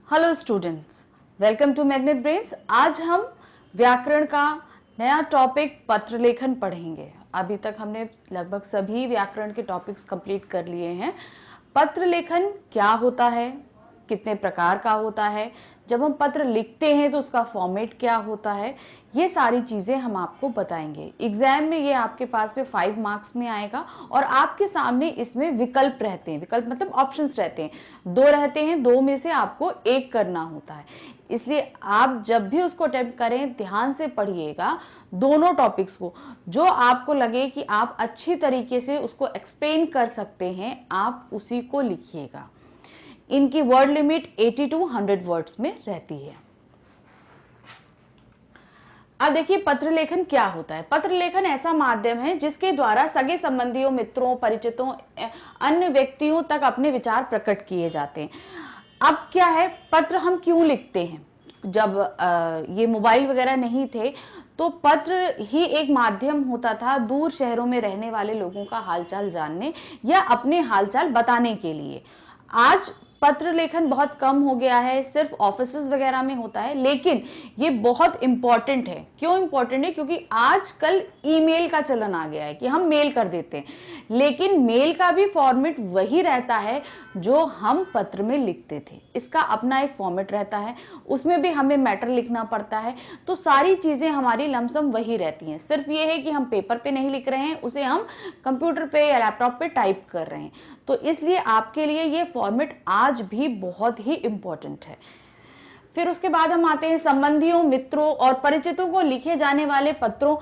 Hello students, welcome to magnet brains. आज हम व्याकरण का नया टॉपिक पत्र लेखन पढ़ेंगे। अभी तक हमने लगभग सभी व्याकरण के टॉपिक्स कंप्लीट कर लिए हैं। पत्र लेखन क्या होता है, कितने प्रकार का होता है, जब हम पत्र लिखते हैं तो उसका फॉर्मेट क्या होता है, ये सारी चीजें हम आपको बताएंगे। एग्जाम में ये आपके पास में 5 मार्क्स में आएगा और आपके सामने इसमें विकल्प रहते हैं। विकल्प मतलब ऑप्शंस रहते हैं, 2 रहते हैं, 2 में से आपको एक करना होता है। इसलिए आप जब भी उसको अटेम्प्ट करें ध्यान से पढ़िएगा दोनों टॉपिक्स को। जो आपको लगे कि आप अच्छी तरीके से उसको एक्सप्लेन कर सकते हैं, आप उसी को लिखिएगा। इनकी वर्ड लिमिट 80 to 100 वर्ड्स में रहती है। अब देखिए पत्र लेखन क्या होता है। पत्र लेखन ऐसा माध्यम है जिसके द्वारा सगे संबंधियों, मित्रों, परिचितों, अन्य व्यक्तियों तक अपने विचार प्रकट किए जाते हैं। अब क्या है, पत्र हम क्यों लिखते हैं? जब ये मोबाइल वगैरह नहीं थे तो पत्र ही एक माध्यम होता था दूर शहरों में रहने वाले लोगों का हालचाल जानने या अपने हालचाल बताने के लिए। आज पत्र लेखन बहुत कम हो गया है, सिर्फ ऑफिसेज वगैरह में होता है, लेकिन ये बहुत इंपॉर्टेंट है। क्यों इंपॉर्टेंट है? क्योंकि आजकल ईमेल का चलन आ गया है कि हम मेल कर देते हैं, लेकिन मेल का भी फॉर्मेट वही रहता है जो हम पत्र में लिखते थे। इसका अपना एक फॉर्मेट रहता है, उसमें भी हमें मैटर लिखना पड़ता है। तो सारी चीजें हमारी लमसम वही रहती हैं, सिर्फ ये है कि हम पेपर पे नहीं लिख रहे हैं, उसे हम कंप्यूटर पे या लैपटॉप पे टाइप कर रहे हैं। तो इसलिए आपके लिए ये फॉर्मेट आज भी बहुत ही इंपॉर्टेंट है। फिर उसके बाद हम आते हैं संबंधियों, मित्रों और परिचितों को लिखे जाने वाले पत्रों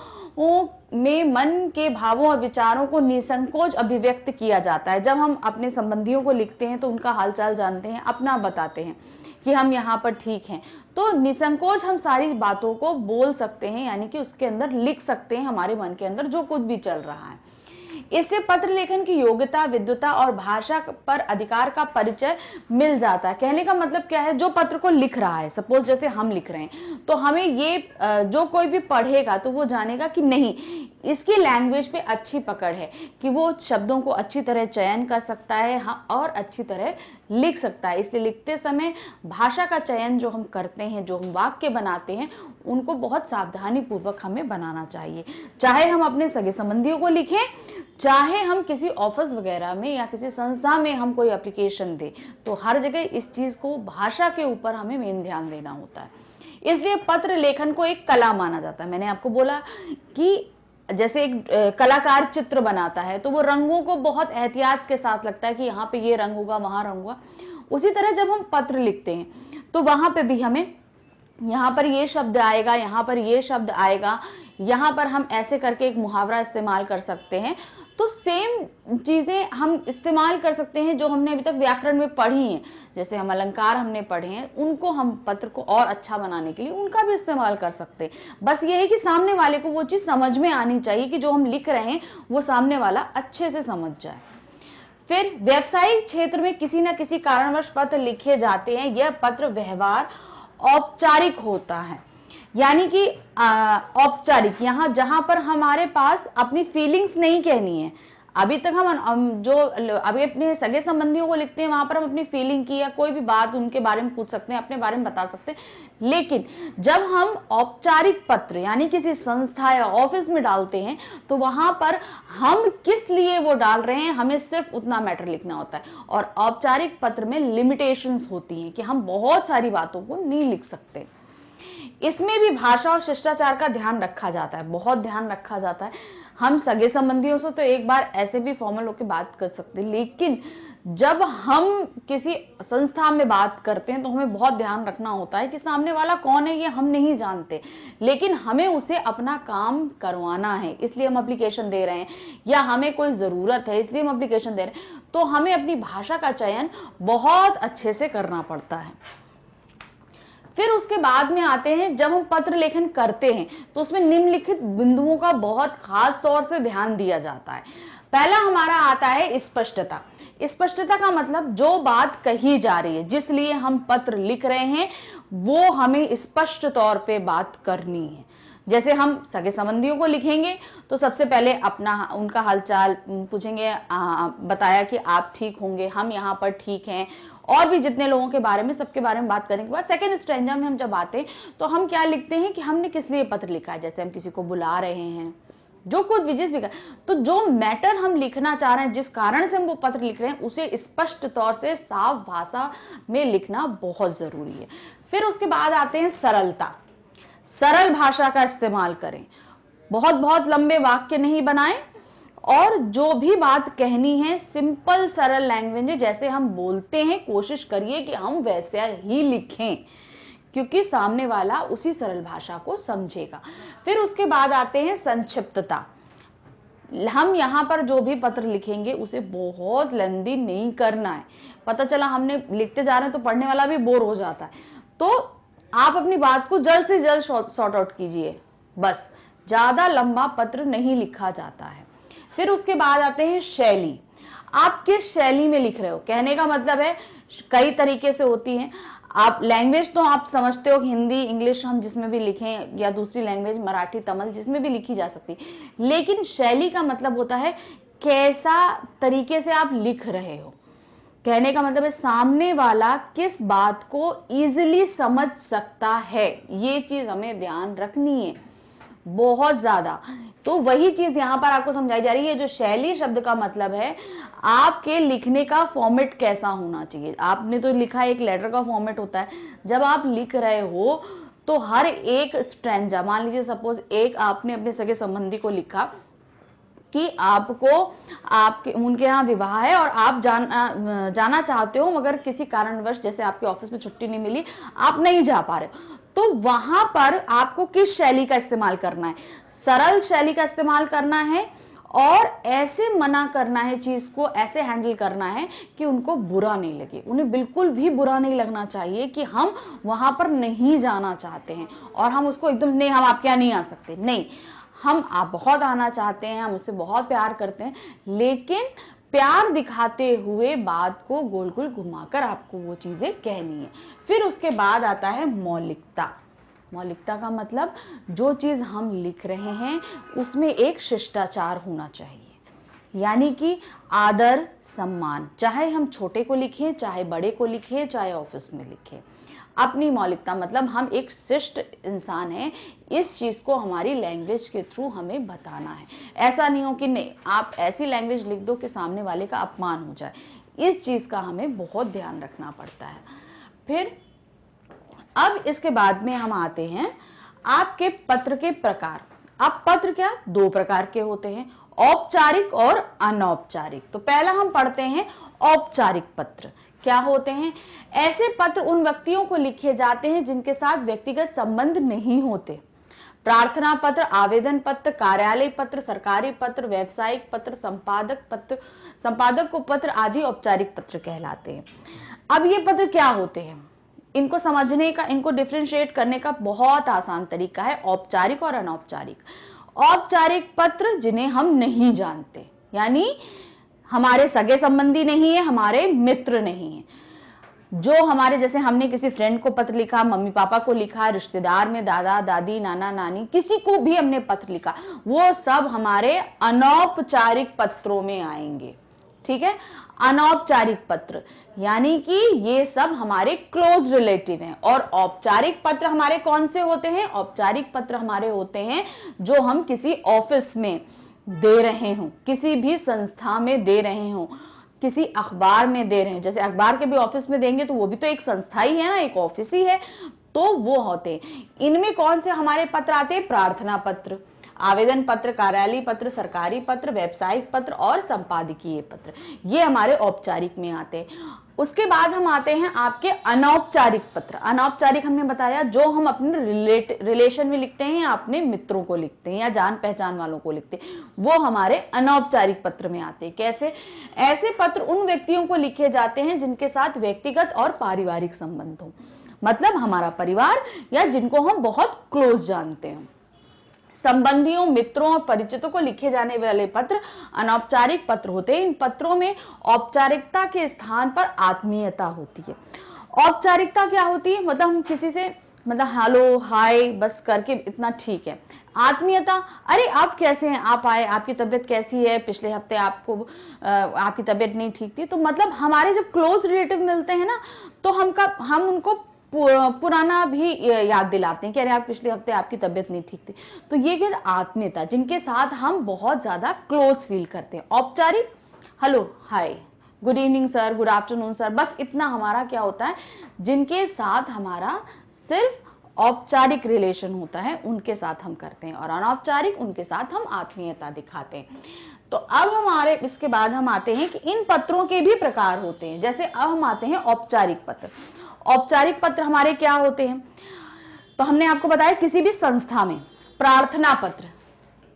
में मन के भावों और विचारों को निसंकोच अभिव्यक्त किया जाता है। जब हम अपने संबंधियों को लिखते हैं तो उनका हालचाल जानते हैं, अपना बताते हैं कि हम यहाँ पर ठीक हैं, तो निसंकोच हम सारी बातों को बोल सकते हैं, यानी कि उसके अंदर लिख सकते हैं हमारे मन के अंदर जो कुछ भी चल रहा है। इससे पत्र लेखन की योग्यता, विद्वता और भाषा पर अधिकार का परिचय मिल जाता है। कहने का मतलब क्या है, जो पत्र को लिख रहा है, सपोज जैसे हम लिख रहे हैं, तो हमें ये जो कोई भी पढ़ेगा तो वो जानेगा कि नहीं, इसकी लैंग्वेज पे अच्छी पकड़ है, कि वो शब्दों को अच्छी तरह चयन कर सकता है और अच्छी तरह लिख सकता है। इसलिए लिखते समय भाषा का चयन जो हम करते हैं, जो हम वाक्य बनाते हैं, उनको बहुत सावधानी पूर्वक हमें बनाना चाहिए। चाहे हम अपने सगे संबंधियों को लिखें, चाहे हम किसी ऑफिस वगैरह में या किसी संस्था में हम कोई एप्लीकेशन दें, तो हर जगह इस चीज को, भाषा के ऊपर हमें मेन ध्यान देना होता है। इसलिए पत्र लेखन को एक कला माना जाता है। मैंने आपको बोला कि जैसे एक कलाकार चित्र बनाता है तो वो रंगों को बहुत एहतियात के साथ लगता है कि यहाँ पे ये रंग होगा, वहां रंग होगा। उसी तरह जब हम पत्र लिखते हैं तो वहां पे भी हमें यहाँ पर ये शब्द आएगा, यहाँ पर ये शब्द आएगा, यहाँ पर हम ऐसे करके एक मुहावरा इस्तेमाल कर सकते हैं। तो सेम चीजें हम इस्तेमाल कर सकते हैं जो हमने अभी तक व्याकरण में पढ़ी हैं। जैसे हम अलंकार हमने पढ़े हैं, उनको हम पत्र को और अच्छा बनाने के लिए उनका भी इस्तेमाल कर सकते हैं। बस ये है कि सामने वाले को वो चीज समझ में आनी चाहिए कि जो हम लिख रहे हैं वो सामने वाला अच्छे से समझ जाए। फिर व्यवसायिक क्षेत्र में किसी न किसी कारणवश पत्र लिखे जाते हैं। यह पत्र व्यवहार औपचारिक होता है, यानी कि औपचारिक, यहाँ जहां पर हमारे पास अपनी फीलिंग्स नहीं कहनी है। अभी तक हम जो अभी अपने सगे संबंधियों को लिखते हैं वहां पर हम अपनी फीलिंग की या कोई भी बात उनके बारे में पूछ सकते हैं, अपने बारे में बता सकते हैं। लेकिन जब हम औपचारिक पत्र यानी किसी संस्था या ऑफिस में डालते हैं तो वहां पर हम किस लिए वो डाल रहे हैं, हमें सिर्फ उतना मैटर लिखना होता है। और औपचारिक पत्र में लिमिटेशंस होती हैं कि हम बहुत सारी बातों को नहीं लिख सकते। इसमें भी भाषा और शिष्टाचार का ध्यान रखा जाता है, बहुत ध्यान रखा जाता है। हम सगे संबंधियों से तो एक बार ऐसे भी फॉर्मल होकर बात कर सकते हैं, लेकिन जब हम किसी संस्था में बात करते हैं तो हमें बहुत ध्यान रखना होता है कि सामने वाला कौन है ये हम नहीं जानते, लेकिन हमें उसे अपना काम करवाना है, इसलिए हम एप्लीकेशन दे रहे हैं, या हमें कोई जरूरत है इसलिए हम एप्लीकेशन दे रहे हैं। तो हमें अपनी भाषा का चयन बहुत अच्छे से करना पड़ता है। फिर उसके बाद में आते हैं, जब हम पत्र लेखन करते हैं तो उसमें निम्नलिखित बिंदुओं का बहुत खास तौर से ध्यान दिया जाता है। पहला हमारा आता है स्पष्टता। स्पष्टता का मतलब जो बात कही जा रही है, जिस लिए हम पत्र लिख रहे हैं, वो हमें स्पष्ट तौर पे बात करनी है। जैसे हम सगे संबंधियों को लिखेंगे तो सबसे पहले अपना उनका हालचाल पूछेंगे, बताया कि आप ठीक होंगे, हम यहाँ पर ठीक हैं, और भी जितने लोगों के बारे में, सबके बारे में बात करने के बाद सेकंड स्ट्रेंजा में हम जब आते हैं तो हम क्या लिखते हैं कि हमने किस लिए पत्र लिखा है। जैसे हम किसी को बुला रहे हैं, जो कुछ भी जिस भी तो जो मैटर हम लिखना चाह रहे हैं, जिस कारण से हम वो पत्र लिख रहे हैं, उसे स्पष्ट तौर से साफ भाषा में लिखना बहुत जरूरी है। फिर उसके बाद आते हैं सरलता। सरल भाषा का इस्तेमाल करें, बहुत बहुत लंबे वाक्य नहीं बनाएं, और जो भी बात कहनी है सिंपल सरल लैंग्वेज में जैसे हम बोलते हैं कोशिश करिए कि हम वैसे ही लिखें, क्योंकि सामने वाला उसी सरल भाषा को समझेगा। फिर उसके बाद आते हैं संक्षिप्तता। हम यहाँ पर जो भी पत्र लिखेंगे उसे बहुत लंबी नहीं करना है। पता चला हमने लिखते जा रहे हैं तो पढ़ने वाला भी बोर हो जाता है, तो आप अपनी बात को जल्द से जल्द सॉर्ट आउट कीजिए, बस ज्यादा लंबा पत्र नहीं लिखा जाता है। फिर उसके बाद आते हैं शैली। आप किस शैली में लिख रहे हो, कहने का मतलब है कई तरीके से होती हैं। आप लैंग्वेज तो आप समझते हो, हिंदी इंग्लिश हम जिसमें भी लिखें, या दूसरी लैंग्वेज मराठी तमिल जिसमें भी लिखी जा सकती, लेकिन शैली का मतलब होता है कैसा तरीके से आप लिख रहे हो। कहने का मतलब है सामने वाला किस बात को इजीली समझ सकता है, ये चीज हमें ध्यान रखनी है बहुत ज्यादा। तो वही चीज यहां पर आपको समझाई जा रही है। जो शैली शब्द का मतलब है आपके लिखने का फॉर्मेट कैसा होना चाहिए। आपने तो लिखा एक लेटर का फॉर्मेट होता है, जब आप लिख रहे हो तो हर एक स्ट्रेंजा, मान लीजिए सपोज एक आपने अपने सगे संबंधी को लिखा कि आपको आपके उनके यहाँ विवाह है और आप जाना चाहते हो, मगर किसी कारणवश जैसे आपके ऑफिस में छुट्टी नहीं मिली, आप नहीं जा पा रहे हो, तो वहां पर आपको किस शैली का इस्तेमाल करना है, सरल शैली का इस्तेमाल करना है, और ऐसे मना करना है चीज को, ऐसे हैंडल करना है कि उनको बुरा नहीं लगे। उन्हें बिल्कुल भी बुरा नहीं लगना चाहिए कि हम वहां पर नहीं जाना चाहते हैं, और हम उसको एकदम नहीं, हम आपके यहाँ नहीं आ सकते, नहीं, हम आप बहुत आना चाहते हैं, हम उससे बहुत प्यार करते हैं, लेकिन प्यार दिखाते हुए बात को गोल गोल घुमाकर आपको वो चीजें कहनी है। फिर उसके बाद आता है मौलिकता। मौलिकता का मतलब जो चीज हम लिख रहे हैं उसमें एक शिष्टाचार होना चाहिए, यानी कि आदर सम्मान, चाहे हम छोटे को लिखें, चाहे बड़े को लिखें, चाहे ऑफिस में लिखें। अपनी मौलिकता मतलब हम एक शिष्ट इंसान हैं, इस चीज को हमारी लैंग्वेज के थ्रू हमें बताना है। ऐसा नहीं हो कि नहीं आप ऐसी लैंग्वेज लिख दो कि सामने वाले का अपमान हो जाए, इस चीज का हमें बहुत ध्यान रखना पड़ता है। फिर अब इसके बाद में हम आते हैं आपके पत्र के प्रकार। अब पत्र क्या दो प्रकार के होते हैं, औपचारिक और अनौपचारिक। तो पहला हम पढ़ते हैं औपचारिक पत्र। क्या होते हैं? ऐसे पत्र उन व्यक्तियों को लिखे जाते हैं जिनके साथ व्यक्तिगत संबंध नहीं होते। प्रार्थना पत्र, आवेदन पत्र, कार्यालय पत्र, सरकारी पत्र, व्यावसायिक पत्र, संपादक को पत्र आदि औपचारिक पत्र कहलाते हैं। अब ये पत्र क्या होते हैं, इनको समझने का, इनको डिफरेंशिएट करने का बहुत आसान तरीका है, औपचारिक और अनौपचारिक। औपचारिक पत्र जिन्हें हम नहीं जानते, यानी हमारे सगे संबंधी नहीं है, हमारे मित्र नहीं है, जो हमारे, जैसे हमने किसी फ्रेंड को पत्र लिखा, मम्मी पापा को लिखा, रिश्तेदार में दादा दादी नाना नानी किसी को भी हमने पत्र लिखा, वो सब हमारे अनौपचारिक पत्रों में आएंगे। ठीक है, अनौपचारिक पत्र यानी कि ये सब हमारे क्लोज रिलेटिव हैं। और औपचारिक पत्र हमारे कौन से होते हैं? औपचारिक पत्र हमारे होते हैं जो हम किसी ऑफिस में दे रहे हो, किसी भी संस्था में दे रहे हो, किसी अखबार में दे रहे हैं। जैसे अखबार के भी ऑफिस में देंगे तो वो भी तो एक संस्था ही है ना, एक ऑफिस ही है, तो वो होते हैं। इनमें कौन से हमारे पत्र आते हैं? प्रार्थना पत्र, आवेदन पत्र, कार्यालय पत्र, सरकारी पत्र, व्यावसायिक पत्र और संपादकीय पत्र, ये हमारे औपचारिक में आते हैं। उसके बाद हम आते हैं आपके अनौपचारिक पत्र। अनौपचारिक हमने बताया जो हम अपने रिलेशन में लिखते हैं, या अपने मित्रों को लिखते हैं, या जान पहचान वालों को लिखते हैं, वो हमारे अनौपचारिक पत्र में आते हैं। कैसे? ऐसे पत्र उन व्यक्तियों को लिखे जाते हैं जिनके साथ व्यक्तिगत और पारिवारिक संबंध हो, मतलब हमारा परिवार या जिनको हम बहुत क्लोज जानते हैं। संबंधियों, मित्रों और परिचितों को लिखे जाने वाले पत्र अनौपचारिक पत्र होते हैं। इन पत्रों में औपचारिकता के स्थान पर आत्मीयता होती है। औपचारिकता क्या होती है? मतलब हम किसी से मतलब हेलो हाय बस करके इतना ठीक है। आत्मीयता, अरे आप कैसे हैं, आप आए, आपकी तबीयत कैसी है, पिछले हफ्ते आपको आपकी तबीयत नहीं ठीक थी, तो मतलब हमारे जब क्लोज रिलेटिव मिलते हैं ना, तो हम उनको पुराना भी याद दिलाते हैं कि अरे आप पिछले हफ्ते आपकी तबीयत नहीं ठीक थी। तो ये क्या, आत्मीयता, जिनके साथ हम बहुत ज्यादा क्लोज फील करते हैं। औपचारिक, hello hi, good evening sir, good afternoon sir, बस इतना हमारा क्या होता है, जिनके साथ हमारा सिर्फ औपचारिक रिलेशन होता है उनके साथ हम करते हैं, और अनौपचारिक उनके साथ हम आत्मीयता दिखाते हैं। तो अब हमारे इसके बाद हम आते हैं कि इन पत्रों के भी प्रकार होते हैं। जैसे अब हम आते हैं औपचारिक पत्र। औपचारिक पत्र हमारे क्या होते हैं, तो हमने आपको बताया किसी भी संस्था में प्रार्थना पत्र,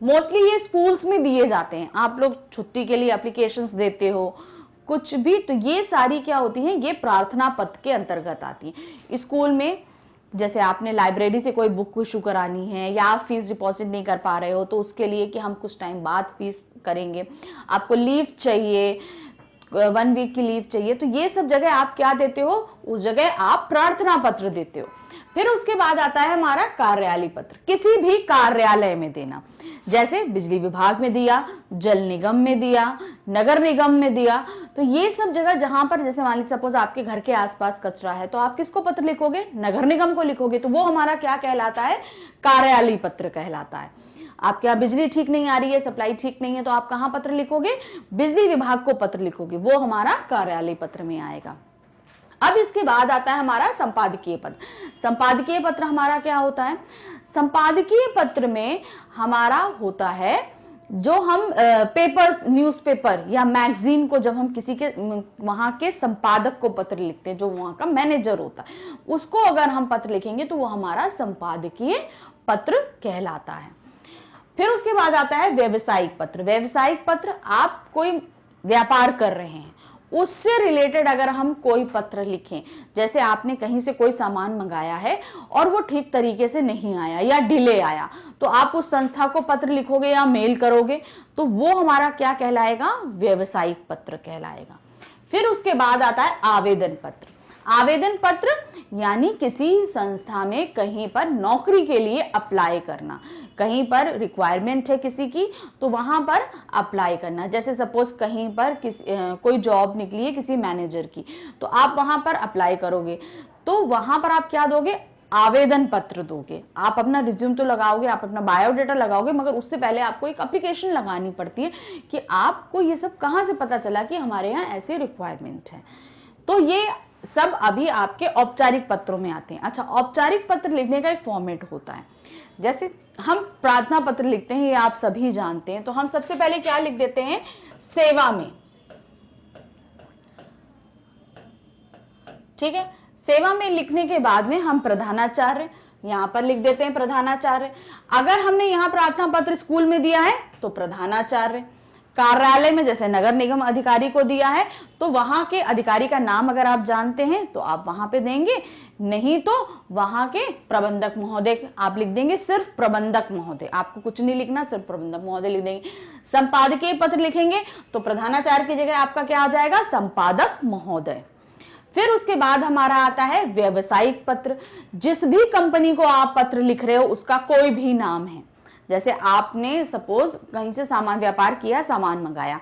मोस्टली ये स्कूल्स में दिए जाते हैं। आप लोग छुट्टी के लिए एप्लीकेशंस देते हो कुछ भी, तो ये सारी क्या होती हैं, ये प्रार्थना पत्र के अंतर्गत आती हैं। स्कूल में जैसे आपने लाइब्रेरी से कोई बुक इशू करानी है, या आप फीस डिपॉजिट नहीं कर पा रहे हो, तो उसके लिए कि हम कुछ टाइम बाद फीस करेंगे, आपको लीव चाहिए, 1 वीक की लीव चाहिए, तो ये सब जगह आप क्या देते हो, उस जगह आप प्रार्थना पत्र देते हो। फिर उसके बाद आता है हमारा कार्यालय पत्र, किसी भी कार्यालय में देना, जैसे बिजली विभाग में दिया, जल निगम में दिया, नगर निगम में दिया। तो ये सब जगह जहां पर, जैसे मान लीजिए सपोज आपके घर के आसपास कचरा है, तो आप किसको पत्र लिखोगे, नगर निगम को लिखोगे, तो वो हमारा क्या कहलाता है, कार्यालय पत्र कहलाता है। आपके यहाँ बिजली ठीक नहीं आ रही है, सप्लाई ठीक नहीं है, तो आप कहाँ पत्र लिखोगे, बिजली विभाग को पत्र लिखोगे, वो हमारा कार्यालय पत्र में आएगा। अब इसके बाद आता है हमारा संपादकीय पत्र। संपादकीय पत्र हमारा क्या होता है, संपादकीय पत्र में हमारा होता है जो हम पेपर्स, न्यूज़पेपर या मैगजीन को, जब हम किसी के वहां के संपादक को पत्र लिखते हैं, जो वहां का मैनेजर होता है, उसको अगर हम पत्र लिखेंगे तो वो हमारा संपादकीय पत्र कहलाता है। फिर उसके बाद आता है व्यवसायिक पत्र। व्यवसायिक पत्र, आप कोई व्यापार कर रहे हैं, उससे रिलेटेड अगर हम कोई पत्र लिखें, जैसे आपने कहीं से कोई सामान मंगाया है और वो ठीक तरीके से नहीं आया या डिले आया, तो आप उस संस्था को पत्र लिखोगे या मेल करोगे, तो वो हमारा क्या कहलाएगा, व्यवसायिक पत्र कहलाएगा। फिर उसके बाद आता है आवेदन पत्र। आवेदन पत्र यानी किसी संस्था में कहीं पर नौकरी के लिए अप्लाई करना, कहीं पर रिक्वायरमेंट है किसी की, तो वहां पर अप्लाई करना। जैसे सपोज कहीं पर कोई जॉब निकली है किसी मैनेजर की, तो आप वहां पर अप्लाई करोगे, तो वहां पर आप क्या दोगे, आवेदन पत्र दोगे। आप अपना रिज्यूम तो लगाओगे, आप अपना बायोडाटा लगाओगे, मगर उससे पहले आपको एक एप्लीकेशन लगानी पड़ती है कि आपको ये सब कहां से पता चला कि हमारे यहाँ ऐसी रिक्वायरमेंट है। तो ये सब अभी आपके औपचारिक पत्रों में आते हैं। अच्छा, औपचारिक पत्र लिखने का एक फॉर्मेट होता है। जैसे हम प्रार्थना पत्र लिखते हैं, ये आप सभी जानते हैं, तो हम सबसे पहले क्या लिख देते हैं, सेवा में, ठीक है। सेवा में लिखने के बाद में हम प्रधानाचार्य यहां पर लिख देते हैं, प्रधानाचार्य। अगर हमने यहां प्रार्थना पत्र स्कूल में दिया है तो प्रधानाचार्य, कार्यालय में जैसे नगर निगम अधिकारी को दिया है तो वहां के अधिकारी का नाम अगर आप जानते हैं तो आप वहां पे देंगे, नहीं तो वहां के प्रबंधक महोदय आप लिख देंगे, सिर्फ प्रबंधक महोदय, आपको कुछ नहीं लिखना, सिर्फ प्रबंधक महोदय लिख देंगे। संपादकीय पत्र लिखेंगे तो प्रधानाचार्य की जगह आपका क्या आ जाएगा, संपादक महोदय। फिर उसके बाद हमारा आता है व्यवसायिक पत्र। जिस भी कंपनी को आप पत्र लिख रहे हो उसका कोई भी नाम है, जैसे आपने सपोज कहीं से सामान व्यापार किया, सामान मंगाया,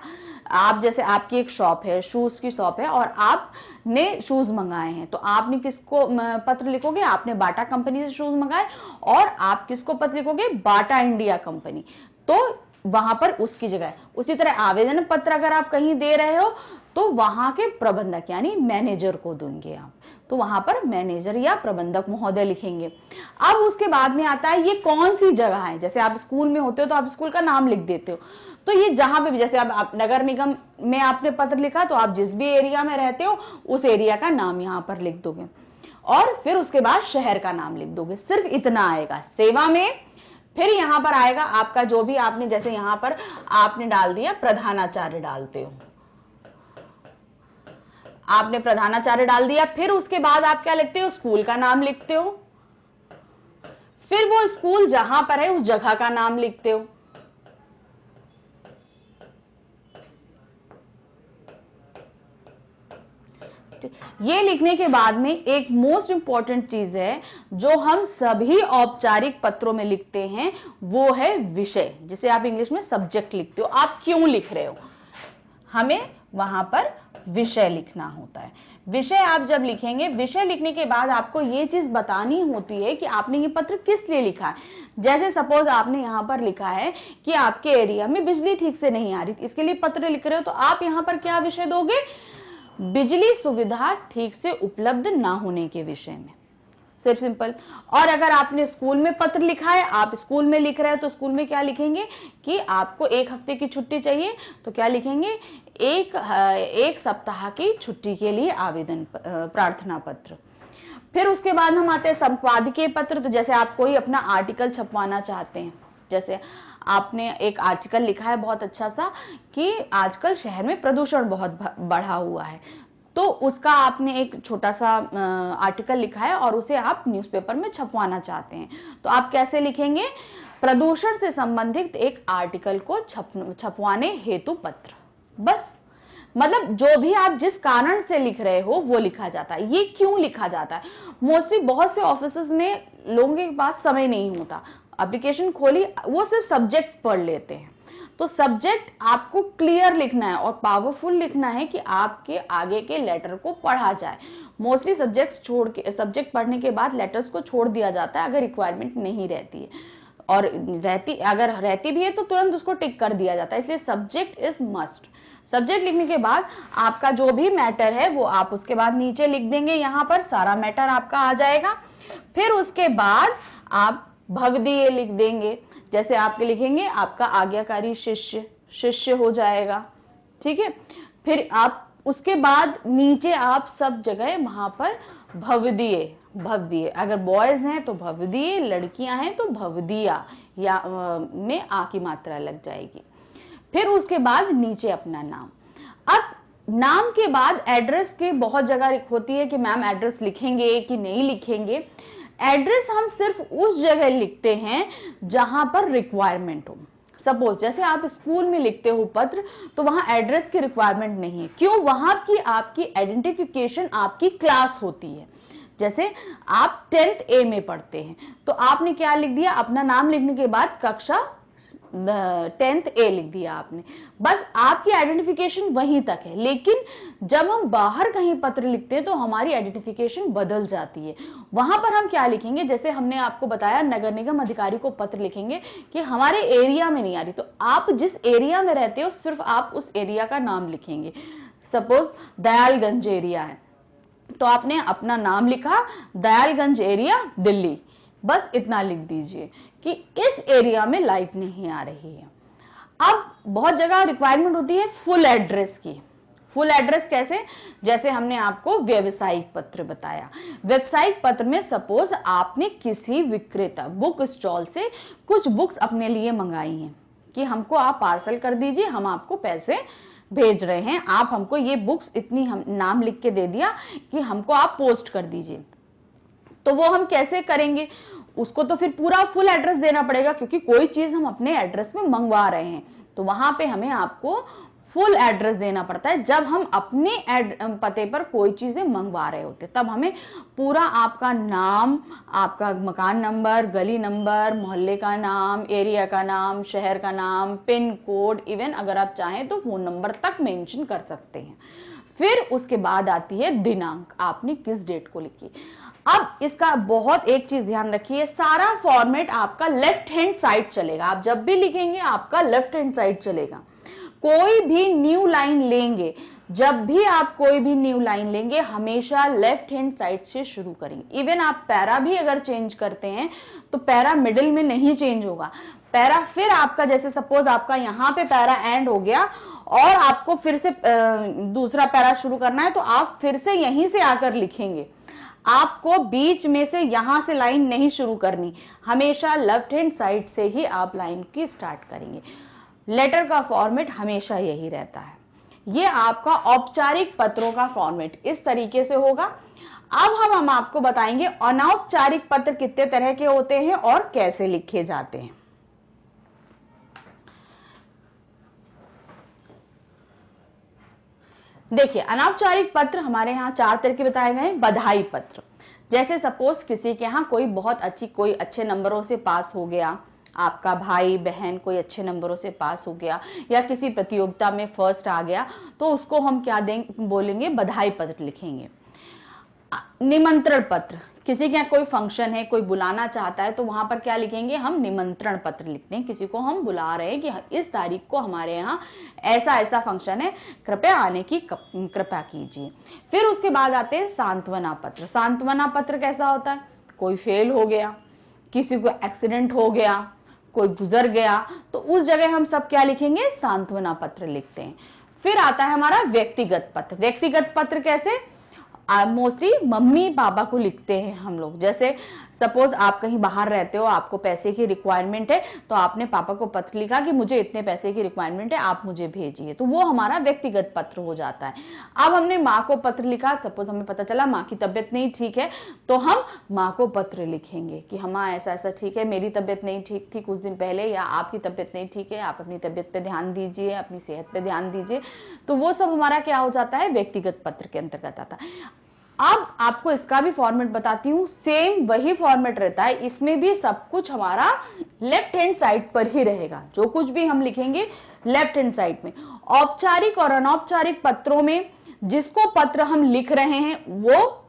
आप जैसे आपकी एक शॉप है, शूज की शॉप है, और आपने शूज मंगाए हैं, तो आपने किसको पत्र लिखोगे, आपने बाटा कंपनी से शूज मंगाए, और आप किसको पत्र लिखोगे, बाटा इंडिया कंपनी, तो वहां पर उसकी जगह। उसी तरह आवेदन पत्र अगर आप कहीं दे रहे हो तो वहां के प्रबंधक यानी मैनेजर को देंगे आप, तो वहां पर मैनेजर या प्रबंधक महोदय लिखेंगे। अब उसके बाद में आता है ये कौन सी जगह है, जैसे आप स्कूल में होते हो तो आप स्कूल का नाम लिख देते हो, तो ये जहां पे भी, जैसे आप नगर निगम में आपने पत्र लिखा तो आप जिस भी एरिया में रहते हो उस एरिया का नाम यहाँ पर लिख दोगे, और फिर उसके बाद शहर का नाम लिख दोगे। सिर्फ इतना आएगा सेवा में। फिर यहां पर आएगा आपका जो भी आपने, जैसे यहां पर आपने डाल दिया प्रधानाचार्य डालते हो, आपने प्रधानाचार्य डाल दिया। फिर उसके बाद आप क्या लिखते हो, स्कूल का नाम लिखते हो, फिर वो स्कूल जहां पर है उस जगह का नाम लिखते हो, ये लिखने के बाद में एक मोस्ट इंपॉर्टेंट चीज है जो हम सभी औपचारिक पत्रों में लिखते हैं, वो है विषय, जिसे आप इंग्लिश में सब्जेक्ट लिखते हो। आप क्यों लिख रहे हो, हमें वहां पर विषय लिखना होता है। विषय आप जब लिखेंगे, विषय लिखने के बाद आपको ये चीज बतानी होती है कि आपने ये पत्र किस लिए लिखा है। जैसे सपोज आपने यहाँ पर लिखा है कि आपके एरिया में बिजली ठीक से नहीं आ रही, इसके लिए पत्र लिख रहे हो, तो आप यहाँ पर क्या विषय दोगे, बिजली सुविधा ठीक से उपलब्ध ना होने के विषय में, सिर्फ सिंपल। और अगर आपने स्कूल में पत्र लिखा है, आप स्कूल में लिख रहे हैं, तो स्कूल में क्या लिखेंगे कि आपको 1 हफ्ते की छुट्टी चाहिए, तो क्या लिखेंगे, एक सप्ताह की छुट्टी के लिए आवेदन प्रार्थना पत्र। फिर उसके बाद हम आते हैं संपादकीय पत्र। तो जैसे आप कोई अपना आर्टिकल छपवाना चाहते हैं, जैसे आपने एक आर्टिकल लिखा है बहुत अच्छा सा कि आजकल शहर में प्रदूषण बहुत बढ़ा हुआ है, तो उसका आपने एक छोटा सा आर्टिकल लिखा है और उसे आप न्यूज़पेपर में छपवाना चाहते हैं, तो आप कैसे लिखेंगे, प्रदूषण से संबंधित एक आर्टिकल को छपवाने हेतु पत्र। बस, मतलब जो भी आप जिस कारण से लिख रहे हो वो लिखा जाता है। ये क्यों लिखा जाता है, मोस्टली बहुत से ऑफिसर्स में लोगों के पास समय नहीं होता, एप्लीकेशन खोली, वो सिर्फ सब्जेक्ट पढ़ लेते हैं। तो सब्जेक्ट आपको क्लियर लिखना है और पावरफुल लिखना है कि आपके आगे के लेटर को पढ़ा जाए। मोस्टली सब्जेक्ट पढ़ने के बाद लेटर्स को छोड़ दिया जाता है अगर रिक्वायरमेंट नहीं रहती है, और अगर रहती भी है तो तुरंत उसको टिक कर दिया जाता है। इसलिए सब्जेक्ट इज मस्ट। सब्जेक्ट लिखने के बाद आपका जो भी मैटर है वो आप उसके बाद नीचे लिख देंगे, यहाँ पर सारा मैटर आपका आ जाएगा। फिर उसके बाद आप भवदीय लिख देंगे, जैसे आपके लिखेंगे आपका आज्ञाकारी शिष्य हो जाएगा, ठीक है। फिर आप उसके बाद नीचे आप सब जगह वहां पर भवदीय, अगर बॉयज हैं तो भवदीय, लड़कियां हैं तो भवदिया या में आ की मात्रा लग जाएगी। फिर उसके बाद नीचे अपना नाम। अब नाम के बाद एड्रेस के बहुत जगह होती है कि मैम एड्रेस लिखेंगे कि नहीं लिखेंगे। एड्रेस हम सिर्फ उस जगह लिखते हैं जहां पर रिक्वायरमेंट हो। सपोज जैसे आप स्कूल में लिखते हो पत्र, तो वहां एड्रेस की रिक्वायरमेंट नहीं है। क्यों, वहां की आपकी आइडेंटिफिकेशन आपकी क्लास होती है। जैसे आप 10th A में पढ़ते हैं, तो आपने क्या लिख दिया, अपना नाम लिखने के बाद कक्षा 10th A लिख दिया आपने, बस आपकी आइडेंटिफिकेशन वहीं तक है। लेकिन जब हम बाहर कहीं पत्र लिखते हैं तो हमारी आइडेंटिफिकेशन बदल जाती है। वहां पर हम क्या लिखेंगे, जैसे हमने आपको बताया नगर निगम अधिकारी को पत्र लिखेंगे कि हमारे एरिया में नहीं आ रही, तो आप जिस एरिया में रहते हो सिर्फ आप उस एरिया का नाम लिखेंगे। सपोज दयालगंज एरिया है, तो आपने अपना नाम लिखा दयालगंज एरिया दिल्ली, बस इतना लिख दीजिए कि इस एरिया में लाइट नहीं आ रही है। अब बहुत जगह रिक्वायरमेंट होती है फुल एड्रेस की। फुल एड्रेस कैसे, जैसे हमने आपको व्यवसायिक पत्र बताया। व्यवसायिक पत्र में सपोज आपने किसी विक्रेता बुक स्टॉल से कुछ बुक्स अपने लिए मंगाई हैं कि हमको आप पार्सल कर दीजिए, हम आपको पैसे भेज रहे हैं, आप हमको ये बुक्स इतनी हम नाम लिख के दे दिया कि हमको आप पोस्ट कर दीजिए। तो वो हम कैसे करेंगे, उसको तो फिर पूरा फुल एड्रेस देना पड़ेगा, क्योंकि कोई चीज हम अपने एड्रेस में मंगवा रहे हैं, तो वहां पे हमें आपको फुल एड्रेस देना पड़ता है। जब हम अपने पते पर कोई चीजें मंगवा रहे होते तब हमें पूरा आपका नाम, आपका मकान नंबर, गली नंबर, मोहल्ले का नाम, एरिया का नाम, शहर का नाम, पिन कोड, इवन अगर आप चाहें तो फोन नंबर तक मेंशन कर सकते हैं। फिर उसके बाद आती है दिनांक, आपने किस डेट को लिखी। अब इसका बहुत एक चीज ध्यान रखिए, सारा फॉर्मेट आपका लेफ्ट हैंड साइड चलेगा। आप जब भी लिखेंगे आपका लेफ्ट हैंड साइड चलेगा। कोई भी न्यू लाइन लेंगे, जब भी आप कोई भी न्यू लाइन लेंगे हमेशा लेफ्ट हैंड साइड से शुरू करेंगे। इवन आप पैरा भी अगर चेंज करते हैं तो पैरा मिडिल में नहीं चेंज होगा। पैरा फिर आपका, जैसे सपोज आपका यहाँ पे पैरा एंड हो गया और आपको फिर से दूसरा पैरा शुरू करना है, तो आप फिर से यहीं से आकर लिखेंगे। आपको बीच में से यहां से लाइन नहीं शुरू करनी, हमेशा लेफ्ट हैंड साइड से ही आप लाइन की स्टार्ट करेंगे। लेटर का फॉर्मेट हमेशा यही रहता है। ये आपका औपचारिक पत्रों का फॉर्मेट इस तरीके से होगा। अब हम आपको बताएंगे अनौपचारिक पत्र कितने तरह के होते हैं और कैसे लिखे जाते हैं। देखिए, अनौपचारिक पत्र हमारे यहाँ 4 तरह के बताए गए हैं। बधाई पत्र, जैसे सपोज किसी के यहाँ कोई बहुत कोई अच्छे नंबरों से पास हो गया, आपका भाई बहन कोई अच्छे नंबरों से पास हो गया या किसी प्रतियोगिता में फर्स्ट आ गया, तो उसको हम क्या बोलेंगे, बधाई पत्र लिखेंगे। निमंत्रण पत्र, किसी के यहाँ कोई फंक्शन है, कोई बुलाना चाहता है, तो वहां पर क्या लिखेंगे, हम निमंत्रण पत्र लिखते हैं। किसी को हम बुला रहे हैं कि इस तारीख को हमारे यहाँ ऐसा ऐसा फंक्शन है, कृपया आने की कृपया कीजिए। फिर उसके बाद आते हैं सांत्वना पत्र। सांत्वना पत्र कैसा होता है, कोई फेल हो गया, किसी को एक्सीडेंट हो गया, कोई गुजर गया, तो उस जगह हम सब क्या लिखेंगे, सांत्वना पत्र लिखते हैं। फिर आता है हमारा व्यक्तिगत पत्र। व्यक्तिगत पत्र कैसे, मोस्टली मम्मी पापा को लिखते हैं हम लोग। जैसे सपोज आप कहीं बाहर रहते हो, आपको पैसे की रिक्वायरमेंट है, तो आपने पापा को पत्र लिखा कि मुझे इतने पैसे की रिक्वायरमेंट है, आप मुझे भेजिए, तो वो हमारा व्यक्तिगत पत्र हो जाता है। अब हमने माँ को पत्र लिखा, सपोज हमें पता चला माँ की तबीयत नहीं ठीक है, तो हम माँ को पत्र लिखेंगे कि हम ऐसा ऐसा ठीक है, मेरी तबीयत नहीं ठीक थी कुछ दिन पहले, या आपकी तबीयत नहीं ठीक है, आप अपनी तबीयत पे ध्यान दीजिए, अपनी सेहत पे ध्यान दीजिए। तो वो सब हमारा क्या हो जाता है, व्यक्तिगत पत्र के अंतर्गत आता है। अब आपको इसका भी फॉर्मेट बताती हूँ, सेम वही फॉर्मेट रहता है, इसमें भी सब कुछ हमारा लेफ्ट हैंड साइड पर ही रहेगा। जो कुछ भी हम लिखेंगे लेफ्ट हैंड साइड में। औपचारिक और अनौपचारिक पत्रों में जिसको पत्र हम लिख रहे हैं वो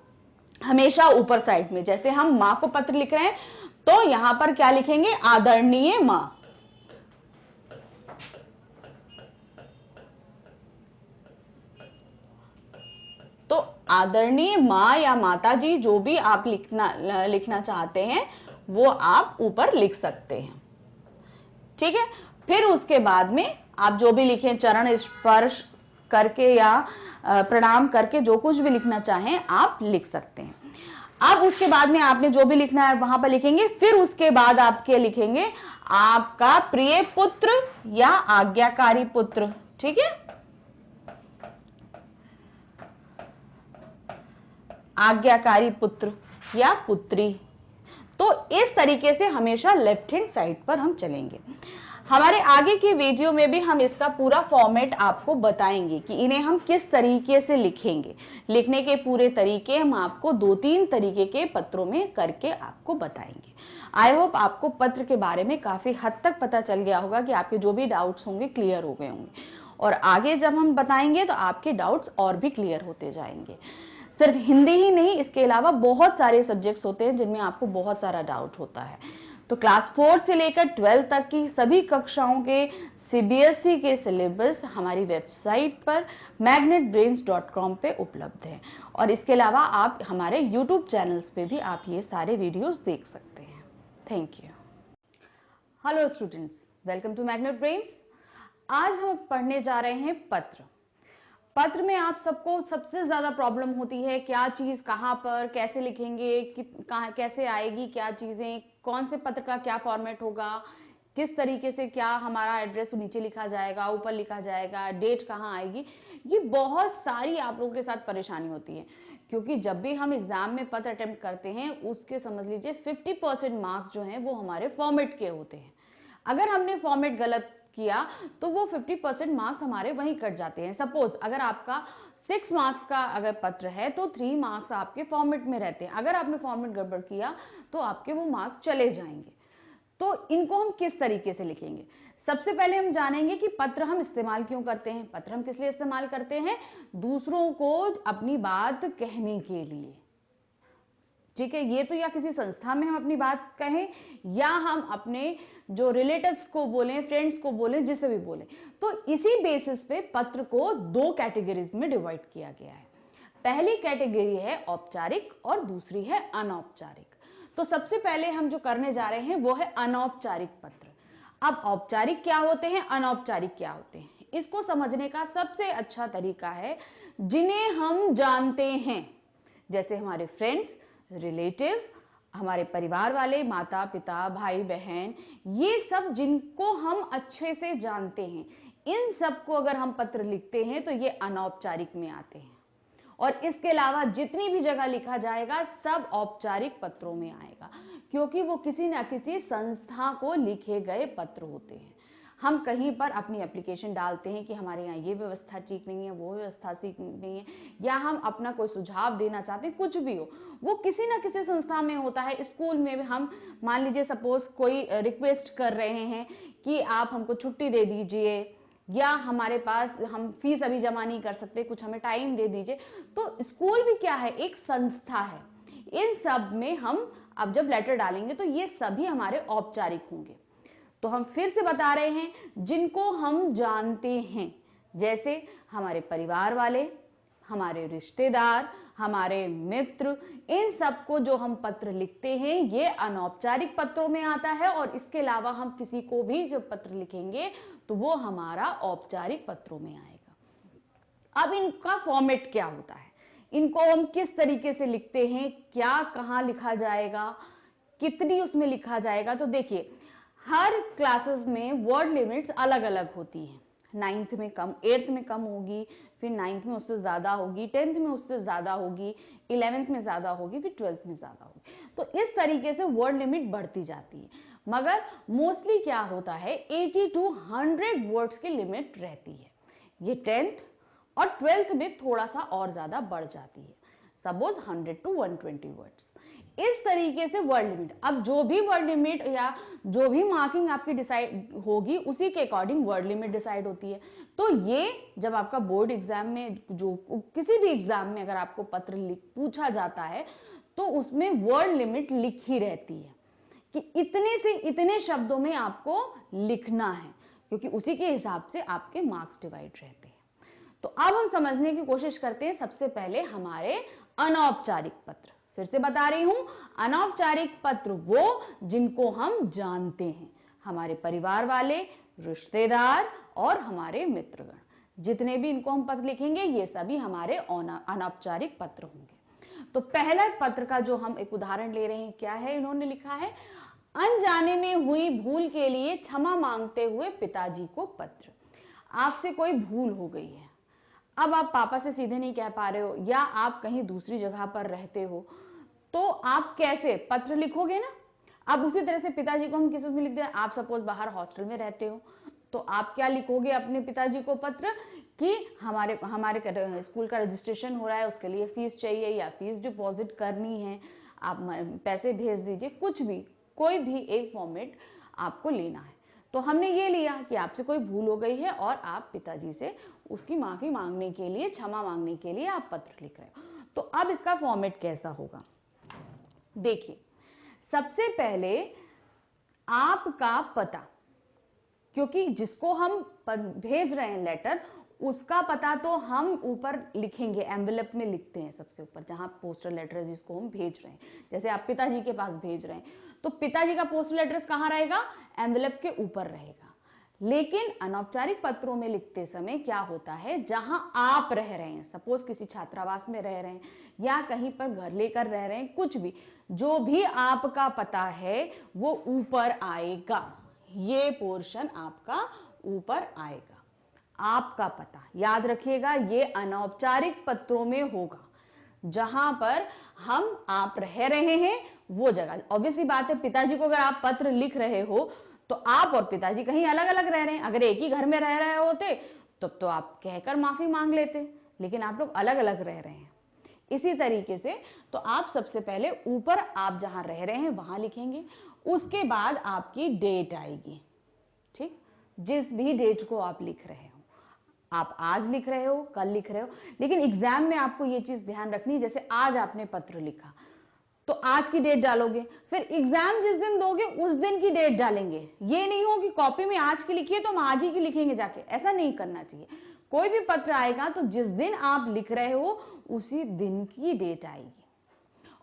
हमेशा ऊपर साइड में, जैसे हम माँ को पत्र लिख रहे हैं तो यहां पर क्या लिखेंगे, आदरणीय माँ। तो आदरणीय माँ या माता जी, जो भी आप लिखना चाहते हैं वो आप ऊपर लिख सकते हैं, ठीक है। फिर उसके बाद में आप जो भी लिखें, चरण स्पर्श करके या प्रणाम करके जो कुछ भी लिखना चाहें आप लिख सकते हैं। अब उसके बाद में आपने जो भी लिखना है वहां पर लिखेंगे। फिर उसके बाद आपके लिखेंगे आपका प्रिय पुत्र या आज्ञाकारी पुत्र, ठीक है, आज्ञाकारी पुत्र या पुत्री। तो इस तरीके से हमेशा लेफ्ट हैंड साइड पर हम चलेंगे। हमारे आगे की वीडियो में भी हम इसका पूरा फॉर्मेट आपको बताएंगे कि इन्हें हम किस तरीके से लिखेंगे। लिखने के पूरे तरीके हम आपको 2-3 तरीके के पत्रों में करके आपको बताएंगे। आई होप आपको पत्र के बारे में काफी हद तक पता चल गया होगा कि आपके जो भी डाउट्स होंगे क्लियर हो गए होंगे, और आगे जब हम बताएंगे तो आपके डाउट्स और भी क्लियर होते जाएंगे। सिर्फ हिंदी ही नहीं, इसके अलावा बहुत सारे सब्जेक्ट्स होते हैं जिनमें आपको बहुत सारा डाउट होता है। तो क्लास 4 से लेकर 12 तक की सभी कक्षाओं के सीबीएसई के सिलेबस हमारी वेबसाइट पर magnetbrains.com पे उपलब्ध है, और इसके अलावा आप हमारे यूट्यूब चैनल्स पे भी आप ये सारे वीडियोस देख सकते हैं। Thank you. Hello students, welcome to magnet brains. आज हम पढ़ने जा रहे हैं पत्र। पत्र में आप सबको सबसे ज्यादा प्रॉब्लम होती है, क्या चीज कहाँ पर कैसे लिखेंगे, कैसे आएगी, क्या चीजें, कौन से पत्र का क्या फॉर्मेट होगा, किस तरीके से क्या हमारा एड्रेस नीचे लिखा जाएगा, ऊपर लिखा जाएगा, डेट कहाँ आएगी। ये बहुत सारी आप लोगों के साथ परेशानी होती है, क्योंकि जब भी हम एग्जाम में पत्र अटेम्प्ट करते हैं उसके समझ लीजिए 50% मार्क्स जो हैं वो हमारे फॉर्मेट के होते हैं। अगर हमने फॉर्मेट गलत किया तो वो 50% मार्क्स हमारे वहीं कट जाते हैं। सपोज अगर आपका 6 मार्क्स का अगर पत्र है तो 3 मार्क्स आपके फॉर्मेट में रहते हैं। अगर आपने फॉर्मेट गड़बड़ किया तो आपके वो मार्क्स चले जाएंगे। तो इनको हम किस तरीके से लिखेंगे, सबसे पहले हम जानेंगे कि पत्र हम इस्तेमाल क्यों करते हैं। पत्र हम किस लिए इस्तेमाल करते हैं, दूसरों को अपनी बात कहने के लिए, ठीक है। ये तो या किसी संस्था में हम अपनी बात कहें या हम अपने जो रिलेटिव्स को बोलें, फ्रेंड्स को बोलें, जिसे भी बोलें। तो इसी बेसिस पे पत्र को 2 कैटेगरीज में डिवाइड किया गया है। पहली कैटेगरी है औपचारिक और दूसरी है अनौपचारिक। तो सबसे पहले हम जो करने जा रहे हैं वो है अनौपचारिक पत्र। अब औपचारिक क्या होते हैं, अनौपचारिक क्या होते हैं, इसको समझने का सबसे अच्छा तरीका है जिन्हें हम जानते हैं, जैसे हमारे फ्रेंड्स, रिलेटिव, हमारे परिवार वाले, माता पिता, भाई बहन, ये सब जिनको हम अच्छे से जानते हैं, इन सबको अगर हम पत्र लिखते हैं तो ये अनौपचारिक में आते हैं। और इसके अलावा जितनी भी जगह लिखा जाएगा सब औपचारिक पत्रों में आएगा, क्योंकि वो किसी ना किसी संस्था को लिखे गए पत्र होते हैं। हम कहीं पर अपनी एप्लीकेशन डालते हैं कि हमारे यहाँ ये व्यवस्था ठीक नहीं है, वो व्यवस्था ठीक नहीं है, या हम अपना कोई सुझाव देना चाहते हैं, कुछ भी हो, वो किसी ना किसी संस्था में होता है। स्कूल में भी हम मान लीजिए सपोज कोई रिक्वेस्ट कर रहे हैं कि आप हमको छुट्टी दे दीजिए, या हमारे पास हम फीस अभी जमा नहीं कर सकते, कुछ हमें टाइम दे दीजिए। तो स्कूल भी क्या है, एक संस्था है। इन सब में हम अब जब लेटर डालेंगे तो ये सभी हमारे औपचारिक होंगे। तो हम फिर से बता रहे हैं, जिनको हम जानते हैं, जैसे हमारे परिवार वाले, हमारे रिश्तेदार, हमारे मित्र, इन सबको जो हम पत्र लिखते हैं ये अनौपचारिक पत्रों में आता है। और इसके अलावा हम किसी को भी जब पत्र लिखेंगे तो वो हमारा औपचारिक पत्रों में आएगा। अब इनका फॉर्मेट क्या होता है, इनको हम किस तरीके से लिखते हैं, क्या कहाँ लिखा जाएगा, कितनी उसमें लिखा जाएगा। तो देखिए, हर क्लासेस में वर्ड लिमिट्स अलग अलग होती हैं। 9th में कम, 8th में कम होगी, फिर 9th में उससे ज़्यादा होगी, 10th में उससे ज़्यादा होगी, 11th में ज़्यादा होगी, फिर 12th में ज़्यादा होगी। तो इस तरीके से वर्ड लिमिट बढ़ती जाती है। मगर मोस्टली क्या होता है, 80 to 100 वर्ड्स की लिमिट रहती है। ये 10th और 12th में थोड़ा सा और ज़्यादा बढ़ जाती है, सपोज 100 to 120 वर्ड्स। इस तरीके से वर्ड लिमिट, अब जो भी वर्ड लिमिट या जो भी मार्किंग आपकी डिसाइड होगी उसी के अकॉर्डिंग वर्ड लिमिट डिसाइड होती है। तो ये जब आपका बोर्ड एग्जाम में, जो किसी भी एग्जाम में अगर आपको पत्र पूछा जाता है तो उसमें वर्ड लिमिट लिखी रहती है कि इतने से इतने शब्दों में आपको लिखना है, क्योंकि उसी के हिसाब से आपके मार्क्स डिवाइड रहते हैं। तो अब हम समझने की कोशिश करते हैं सबसे पहले हमारे अनौपचारिक पत्र। फिर से बता रही हूं, अनौपचारिक पत्र वो जिनको हम जानते हैं, हमारे परिवार वाले, रिश्तेदार और हमारे मित्रगण, जितने भी इनको हम पत्र लिखेंगे ये सभी हमारे अनौपचारिक पत्र होंगे। तो पहला पत्र का जो हम एक उदाहरण ले रहे हैं, क्या है, इन्होंने लिखा है, अनजाने में हुई भूल के लिए क्षमा मांगते हुए पिताजी को पत्र। आपसे कोई भूल हो गई है, अब आप पापा से सीधे नहीं कह पा रहे हो, या आप कहीं दूसरी जगह पर रहते हो, तो आप कैसे पत्र लिखोगे ना। अब उसी तरह से पिताजी को हम किस में लिख दें, आप सपोज बाहर हॉस्टल में रहते हो, तो आप क्या लिखोगे अपने पिताजी को पत्र कि हमारे स्कूल का रजिस्ट्रेशन हो रहा है, उसके लिए फीस चाहिए या फीस डिपॉजिट करनी है, आप पैसे भेज दीजिए, कुछ भी, कोई भी एक फॉर्मेट आपको लेना है। तो हमने ये लिया कि आपसे कोई भूल हो गई है और आप पिताजी से उसकी माफी मांगने के लिए, क्षमा मांगने के लिए आप पत्र लिख रहे हो। तो अब इसका फॉर्मेट कैसा होगा, देखिए, सबसे पहले आपका पता, क्योंकि जिसको हम भेज रहे हैं लेटर, उसका पता तो हम ऊपर लिखेंगे, एनवेलप में लिखते हैं सबसे ऊपर, जहां पोस्टल लेटर है जिसको हम भेज रहे हैं। जैसे आप पिताजी के पास भेज रहे हैं तो पिताजी का पोस्टल एड्रेस कहां रहेगा, एनवेलप के ऊपर रहेगा। लेकिन अनौपचारिक पत्रों में लिखते समय क्या होता है, जहां आप रह रहे हैं, सपोज किसी छात्रावास में रह रहे हैं या कहीं पर घर लेकर रह रहे हैं, कुछ भी, जो भी आपका पता है वो ऊपर आएगा, ये पोर्शन आपका ऊपर आएगा, आपका पता। याद रखिएगा, ये अनौपचारिक पत्रों में होगा, जहां पर हम आप रह रहे हैं वो जगह। ऑब्वियसली बात है, पिताजी को अगर आप पत्र लिख रहे हो तो आप और पिताजी कहीं अलग अलग रह रहे हैं। अगर एक ही घर में रह रहे होते तब तो आप कहकर माफी मांग लेते, लेकिन आप लोग अलग अलग रह रहे हैं। इसी तरीके से तो आप सबसे पहले ऊपर आप जहां रह रहे हैं वहां लिखेंगे, उसके बाद आपकी डेट आएगी, ठीक, जिस भी डेट को आप लिख रहे हो, आप आज लिख रहे हो, कल लिख रहे हो। लेकिन एग्जाम में आपको ये चीज ध्यान रखनी, जैसे आज आपने पत्र लिखा तो आज की डेट डालोगे, फिर एग्जाम जिस दिन दोगे उस दिन की डेट डालेंगे। ये नहीं हो कि कॉपी में आज की लिखी है तो हम आज ही की लिखेंगे जाके, ऐसा नहीं करना चाहिए। कोई भी पत्र आएगा तो जिस दिन आप लिख रहे हो उसी दिन की डेट आएगी।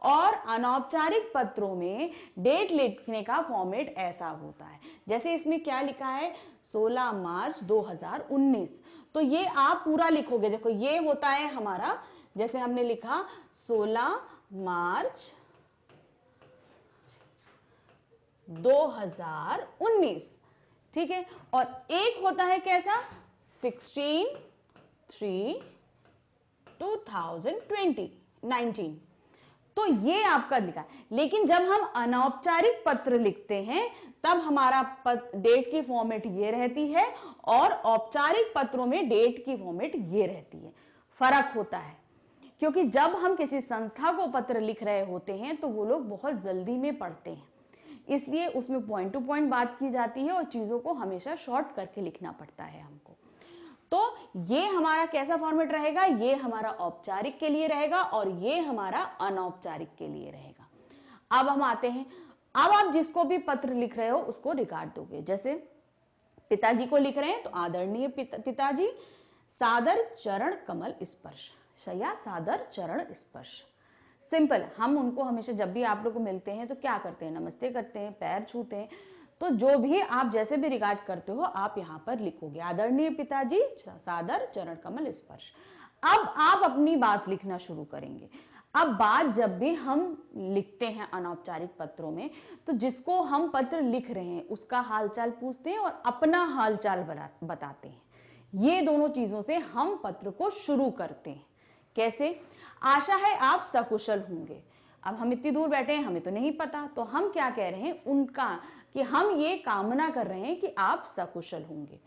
और अनौपचारिक पत्रों में डेट लिखने का फॉर्मेट ऐसा होता है, जैसे इसमें क्या लिखा है, 16 मार्च 2019, तो ये आप पूरा लिखोगे। देखो ये होता है हमारा, जैसे हमने लिखा 16 मार्च 2019, ठीक है। और एक होता है कैसा, 16/3/2019, तो ये आपका लिखा है। लेकिन जब हम अनौपचारिक पत्र लिखते हैं तब हमारा डेट की फॉर्मेट ये रहती है और औपचारिक पत्रों में डेट की फॉर्मेट ये रहती है। फर्क होता है, क्योंकि जब हम किसी संस्था को पत्र लिख रहे होते हैं तो वो लोग बहुत जल्दी में पढ़ते हैं, इसलिए उसमें पॉइंट टू पॉइंट बात की जाती है और चीजों को हमेशा शॉर्ट करके लिखना पड़ता है हमको। तो ये हमारा कैसा फॉर्मेट रहेगा, ये हमारा औपचारिक के लिए रहेगा और ये हमारा अनौपचारिक के लिए रहेगा। अब हम आते हैं, अब आप जिसको भी पत्र लिख रहे हो उसको रिकॉर्ड दोगे। जैसे पिताजी को लिख रहे हैं तो आदरणीय पिताजी, सादर चरण कमल स्पर्श या सादर चरण स्पर्श। सिंपल, हम उनको हमेशा जब भी आप लोग को मिलते हैं तो क्या करते हैं, नमस्ते करते हैं, पैर छूते हैं। तो जो भी आप जैसे भी रिकॉर्ड करते हो आप यहां पर लिखोगे आदरणीय पिताजी, सादर चरण कमल स्पर्श। अब आप अपनी बात लिखना शुरू करेंगे। अब बात जब भी हम लिखते हैं अनौपचारिक पत्रों में तो जिसको हम पत्र लिख रहे हैं उसका हालचाल पूछते हैं और अपना हालचाल बताते हैं। ये दोनों चीजों से हम पत्र को शुरू करते हैं। कैसे, आशा है आप सकुशल होंगे। अब हम इतनी दूर बैठे हैं, हमें तो नहीं पता, तो हम क्या कह रहे हैं उनका, कि हम ये कामना कर रहे हैं कि आप सकुशल होंगे।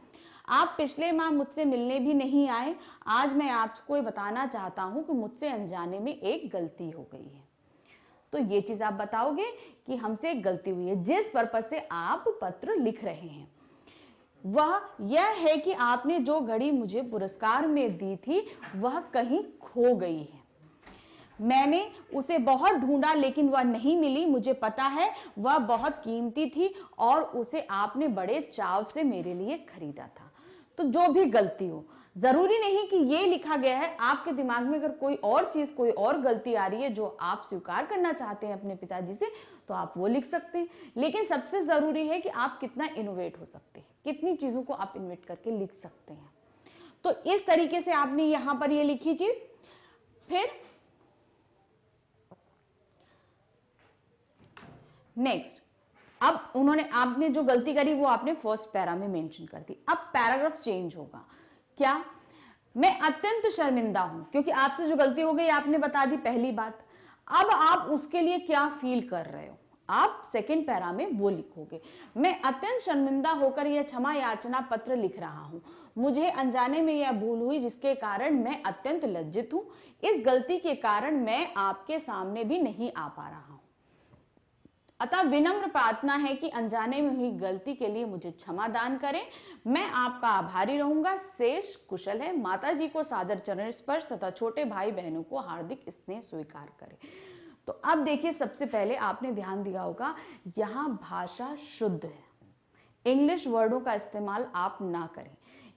आप पिछले माह मुझसे मिलने भी नहीं आए, आज मैं आपको बताना चाहता हूं कि मुझसे अनजाने में एक गलती हो गई है। तो ये चीज आप बताओगे कि हमसे एक गलती हुई है। जिस पर्पज से आप पत्र लिख रहे हैं वह यह है कि आपने जो घड़ी मुझे पुरस्कार में दी थी वह कहीं खो गई है। मैंने उसे बहुत ढूंढा लेकिन वह नहीं मिली। मुझे पता है वह बहुत कीमती थी और उसे आपने बड़े चाव से मेरे लिए खरीदा था। तो जो भी गलती हो, जरूरी नहीं कि ये लिखा गया है, आपके दिमाग में अगर कोई और चीज, कोई और गलती आ रही है जो आप स्वीकार करना चाहते हैं अपने पिताजी से, तो आप वो लिख सकते हैं। लेकिन सबसे जरूरी है कि आप कितना इनोवेट हो सकते हैं, कितनी चीजों को आप इन्वेट करके लिख सकते हैं। तो इस तरीके से आपने यहां पर ये लिखी चीज। फिर नेक्स्ट, अब आपने जो गलती करी वो आपने फर्स्ट पैरा में मेंशन कर दी। अब पैराग्राफ चेंज होगा। क्या, मैं अत्यंत शर्मिंदा हूं क्योंकि आपसे जो गलती हो गई आपने बता दी, पहली बात। अब आप उसके लिए क्या फील कर रहे हो, आप सेकंड पैरा में वो लिखोगे। मैं अत्यंत शर्मिंदा होकर यह क्षमा याचना पत्र लिख रहा हूं। मुझे अनजाने में यह भूल हुई जिसके कारण मैं अत्यंत लज्जित हूं। इस गलती के कारण मैं आपके सामने भी नहीं आ पा रहा हूं, अतः विनम्र प्रार्थना है कि अनजाने में हुई गलती के लिए मुझे क्षमा दान करें। मैं आपका आभारी रहूंगा। शेष कुशल है। माता जी को सादर चरण स्पर्श तथा छोटे भाई बहनों को हार्दिक स्नेह स्वीकार करें। तो अब देखिए, सबसे पहले आपने ध्यान दिया होगा यहां भाषा शुद्ध है, इंग्लिश वर्डों का इस्तेमाल आप ना करें।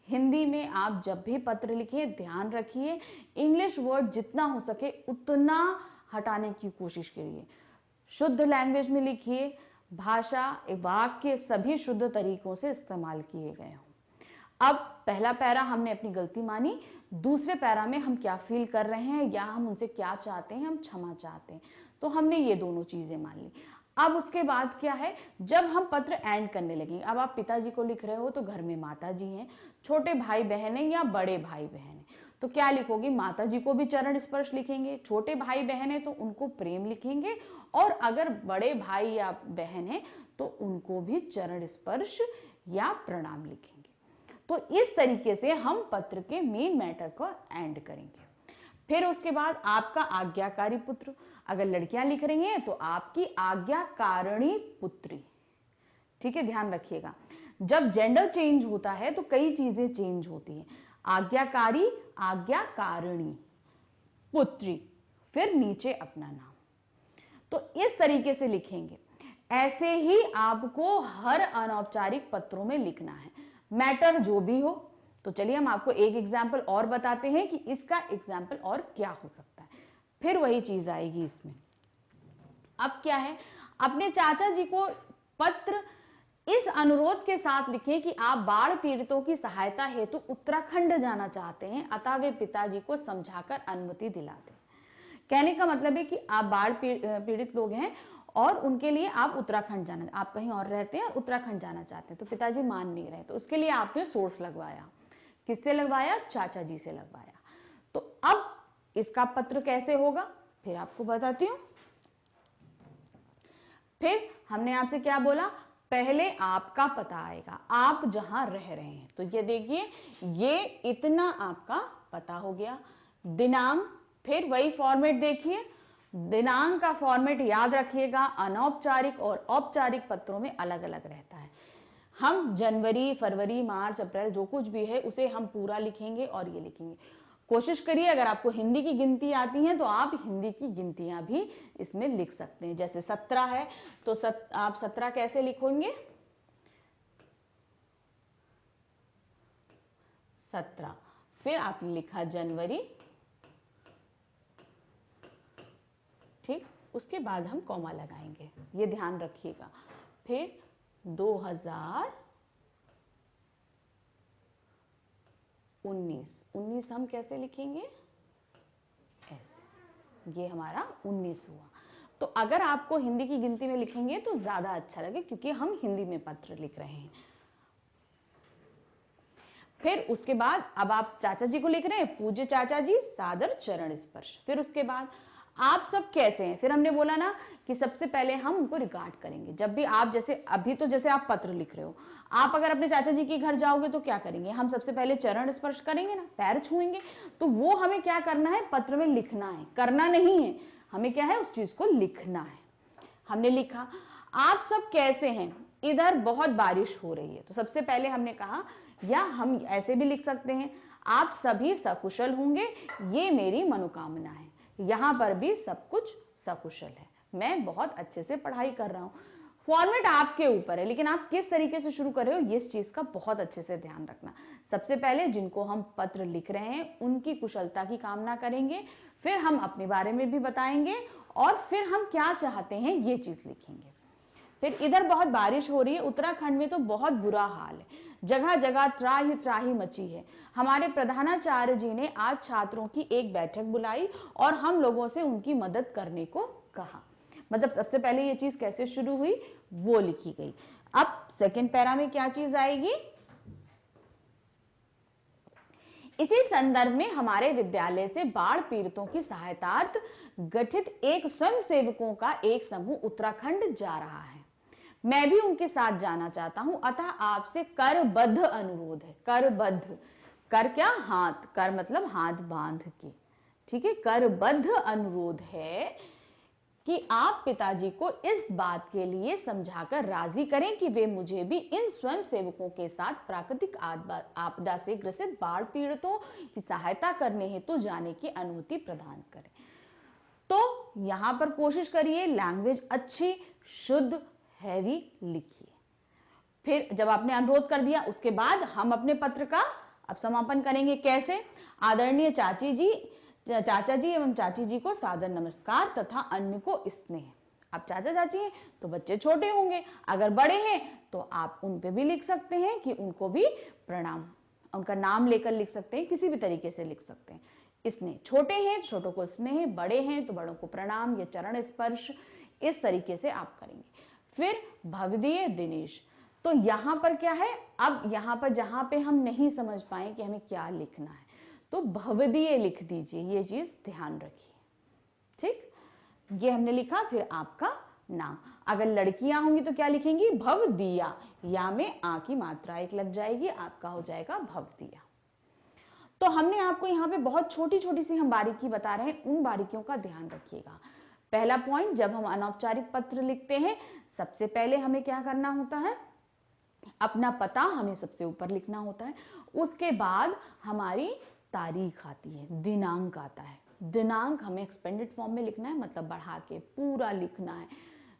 हिंदी में आप जब भी पत्र लिखिए ध्यान रखिए इंग्लिश वर्ड जितना हो सके उतना हटाने की कोशिश करिए। शुद्ध लैंग्वेज में लिखिए, भाषा, वाक्य सभी शुद्ध तरीकों से इस्तेमाल किए गए हों। अब पहला पैरा हमने अपनी गलती मानी, दूसरे पैरा में हम क्या फील कर रहे हैं या हम उनसे क्या चाहते हैं, हम क्षमा चाहते हैं, तो हमने ये दोनों चीजें मान ली। अब उसके बाद क्या है, जब हम पत्र एंड करने लगे, अब आप पिताजी को लिख रहे हो तो घर में माता जी हैं, छोटे भाई बहन हैं या बड़े भाई बहन हैं, तो क्या लिखोगे, माता जी को भी चरण स्पर्श लिखेंगे, छोटे भाई बहन है तो उनको प्रेम लिखेंगे, और अगर बड़े भाई या बहन है तो उनको भी चरण स्पर्श या प्रणाम लिखेंगे। तो इस तरीके से हम पत्र के मेन मैटर को एंड करेंगे। फिर उसके बाद आपका आज्ञाकारी पुत्र, अगर लड़कियां लिख रही हैं तो आपकी आज्ञाकारिणी पुत्री। ठीक है, ध्यान रखिएगा, जब जेंडर चेंज होता है तो कई चीजें चेंज होती हैं। आज्ञाकारी, आज्ञाकारिणी, पुत्री, फिर नीचे अपना नाम। तो इस तरीके से लिखेंगे। ऐसे ही आपको हर अनौपचारिक पत्रों में लिखना है, मैटर जो भी हो। तो चलिए हम आपको एक एग्जाम्पल और बताते हैं कि इसका एग्जाम्पल और क्या हो सकता है, फिर वही चीज आएगी इसमें। अब क्या है, अपने चाचा जी को पत्र इस अनुरोध के साथ लिखें कि आप बाढ़ पीड़ितों की सहायता हेतु उत्तराखंड जाना चाहते हैं, अतः वे पिताजी को समझाकर अनुमति दिला दें। कहने का मतलब है कि आप बाढ़ पीड़ित लोग हैं और उनके लिए आप उत्तराखंड जाना, आप कहीं और रहते हैं और उत्तराखंड जाना चाहते हैं, तो पिताजी मान नहीं रहे, तो उसके लिए आपने सोर्स लगवाया। किससे लगवाया, चाचा जी से लगवाया। तो अब इसका पत्र कैसे होगा फिर आपको बताती हूं। हमने आपसे क्या बोला, पहले आपका पता आएगा, आप जहां रह रहे हैं। तो ये देखिए, ये इतना आपका पता हो गया। दिनांक, फिर वही फॉर्मेट देखिए, दिनांक का फॉर्मेट याद रखिएगा, अनौपचारिक और औपचारिक पत्रों में अलग अलग रहता है। हम जनवरी, फरवरी, मार्च, अप्रैल जो कुछ भी है उसे हम पूरा लिखेंगे और ये लिखेंगे। कोशिश करिए, अगर आपको हिंदी की गिनती आती है तो आप हिंदी की गिनतियां भी इसमें लिख सकते हैं। जैसे 17 है तो आप 17 कैसे लिखेंगे, 17, फिर आपने लिखा जनवरी, ठीक, उसके बाद हम कॉमा लगाएंगे, ये ध्यान रखिएगा। फिर 2019 हम कैसे लिखेंगे, ऐसे, ये हमारा 19 हुआ। तो अगर आपको हिंदी की गिनती में लिखेंगे तो ज्यादा अच्छा लगे, क्योंकि हम हिंदी में पत्र लिख रहे हैं। फिर उसके बाद अब आप चाचा जी को लिख रहे हैं, पूज्य चाचा जी, सादर चरण स्पर्श। फिर उसके बाद आप सब कैसे हैं, फिर हमने बोला ना कि सबसे पहले हम उनको रिगार्ड करेंगे। जब भी आप, जैसे अभी तो जैसे आप पत्र लिख रहे हो, आप अगर अपने चाचा जी के घर जाओगे तो क्या करेंगे, हम सबसे पहले चरण स्पर्श करेंगे ना, पैर छुएंगे। तो वो हमें क्या करना है, पत्र में लिखना है, करना नहीं है, हमें क्या है, उस चीज को लिखना है। हमने लिखा, आप सब कैसे हैं, इधर बहुत बारिश हो रही है। तो सबसे पहले हमने कहा, या हम ऐसे भी लिख सकते हैं, आप सभी सकुशल होंगे, ये मेरी मनोकामना है। यहां पर भी सब कुछ सकुशल है, मैं बहुत अच्छे से पढ़ाई कर रहा हूं। फॉर्मेट आपके ऊपर है, लेकिन आप किस तरीके से शुरू कर रहे हो, इस चीज का बहुत अच्छे से ध्यान रखना। सबसे पहले जिनको हम पत्र लिख रहे हैं उनकी कुशलता की कामना करेंगे, फिर हम अपने बारे में भी बताएंगे, और फिर हम क्या चाहते हैं ये चीज लिखेंगे। फिर इधर बहुत बारिश हो रही है, उत्तराखंड में तो बहुत बुरा हाल है, जगह जगह त्राही त्राही मची है। हमारे प्रधानाचार्य जी ने आज छात्रों की एक बैठक बुलाई और हम लोगों से उनकी मदद करने को कहा। मतलब सबसे पहले ये चीज कैसे शुरू हुई वो लिखी गई। अब सेकंड पैरा में क्या चीज आएगी, इसी संदर्भ में हमारे विद्यालय से बाढ़ पीड़ितों की सहायतार्थ गठित एक स्वयंसेवकों का एक समूह उत्तराखंड जा रहा है। मैं भी उनके साथ जाना चाहता हूं, अतः आपसे करबद्ध अनुरोध है। करबद्ध, कर क्या, हाथ, कर मतलब हाथ बांध के, ठीक है। करबद्ध अनुरोध है कि आप पिताजी को इस बात के लिए समझाकर राजी करें कि वे मुझे भी इन स्वयं सेवकों के साथ प्राकृतिक आपदा से ग्रसित बाढ़ पीड़ितों की सहायता करने हेतु जाने की अनुमति प्रदान करें। तो यहां पर कोशिश करिए लैंग्वेज अच्छी, शुद्ध, हैवी लिखिए। फिर जब आपने अनुरोध कर दिया, उसके बाद हम अपने पत्र का अब समापन करेंगे। कैसे, आदरणीय चाचा जी एवं चाची जी को सादर नमस्कार तथा अन्य को स्नेह। अब चाचा चाची हैं तो बच्चे छोटे होंगे, अगर बड़े हैं तो आप उन पे भी लिख सकते हैं कि उनको भी प्रणाम, उनका नाम लेकर लिख सकते हैं, किसी भी तरीके से लिख सकते हैं। स्नेह, छोटे हैं छोटों को स्नेह, बड़े हैं तो बड़ों को प्रणाम या चरण स्पर्श, इस तरीके से आप करेंगे। फिर भवदीय दिनेश, तो यहां पर क्या है, अब यहां पर जहां पे हम नहीं समझ पाए कि हमें क्या लिखना है तो भवदीय लिख दीजिए, ये चीज ध्यान रखिए, ठीक। ये हमने लिखा, फिर आपका नाम। अगर लड़कियां होंगी तो क्या लिखेंगी, भवदिया, या में आ की मात्रा एक लग जाएगी, आपका हो जाएगा भवदिया। तो हमने आपको यहाँ पे बहुत छोटी छोटी सी हम बारीकी बता रहे हैं, उन बारीकियों का ध्यान रखिएगा। पहला पॉइंट, जब हम अनौपचारिक पत्र लिखते हैं सबसे पहले हमें क्या करना होता है, अपना पता हमें सबसे ऊपर लिखना होता है। उसके बाद हमारी तारीख आती है, दिनांक आता है। दिनांक हमें एक्सपेंडेड फॉर्म में लिखना है, मतलब बढ़ा के पूरा लिखना है।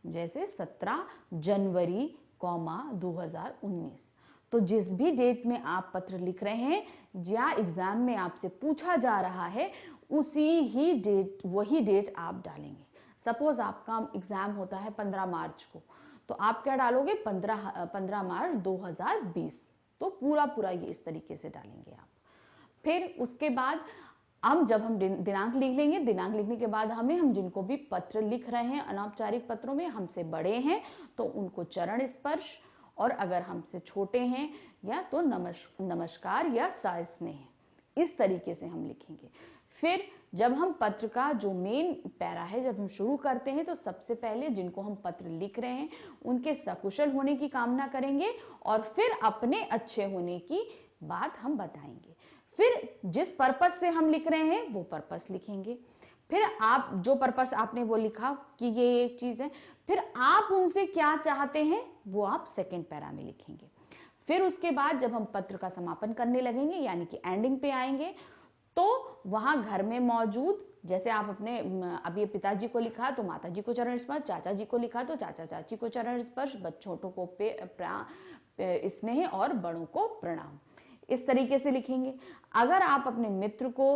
जैसे 17 जनवरी 2019। तो जिस भी डेट में आप पत्र लिख रहे हैं या एग्जाम में आपसे पूछा जा रहा है, उसी ही डेट, वही डेट आप डालेंगे। सपोज आपका एग्जाम होता है 15 मार्च को, तो आप क्या डालोगे, 15 मार्च 2020। तो पूरा ये इस तरीके से डालेंगे आप। फिर उसके बाद जब हम दिनांक लिख लेंगे, दिनांक लिखने के बाद हम जिनको भी पत्र लिख रहे हैं अनौपचारिक पत्रों में, हमसे बड़े हैं तो उनको चरण स्पर्श, और अगर हमसे छोटे हैं या तो नमस्कार या सास्नेह, इस तरीके से हम लिखेंगे। फिर जब हम पत्र का जो मेन पैरा है जब हम शुरू करते हैं तो सबसे पहले जिनको हम पत्र लिख रहे हैं उनके सकुशल होने की कामना करेंगे और फिर अपने अच्छे होने की बात हम बताएंगे। फिर जिस पर्पस से हम लिख रहे हैं वो पर्पस लिखेंगे। फिर आप जो पर्पस आपने वो लिखा कि ये चीज है, फिर आप उनसे क्या चाहते हैं वो आप सेकंड पैरा में लिखेंगे। फिर उसके बाद जब हम पत्र का समापन करने लगेंगे यानी कि एंडिंग पे आएंगे तो वहां घर में मौजूद, जैसे आप अपने अब ये पिताजी को लिखा तो माता जी को चरण स्पर्श, चाचा जी को लिखा तो चाचा चाची को चरण स्पर्श, छोटों को स्नेह और बड़ों को प्रणाम, इस तरीके से लिखेंगे। अगर आप अपने मित्र को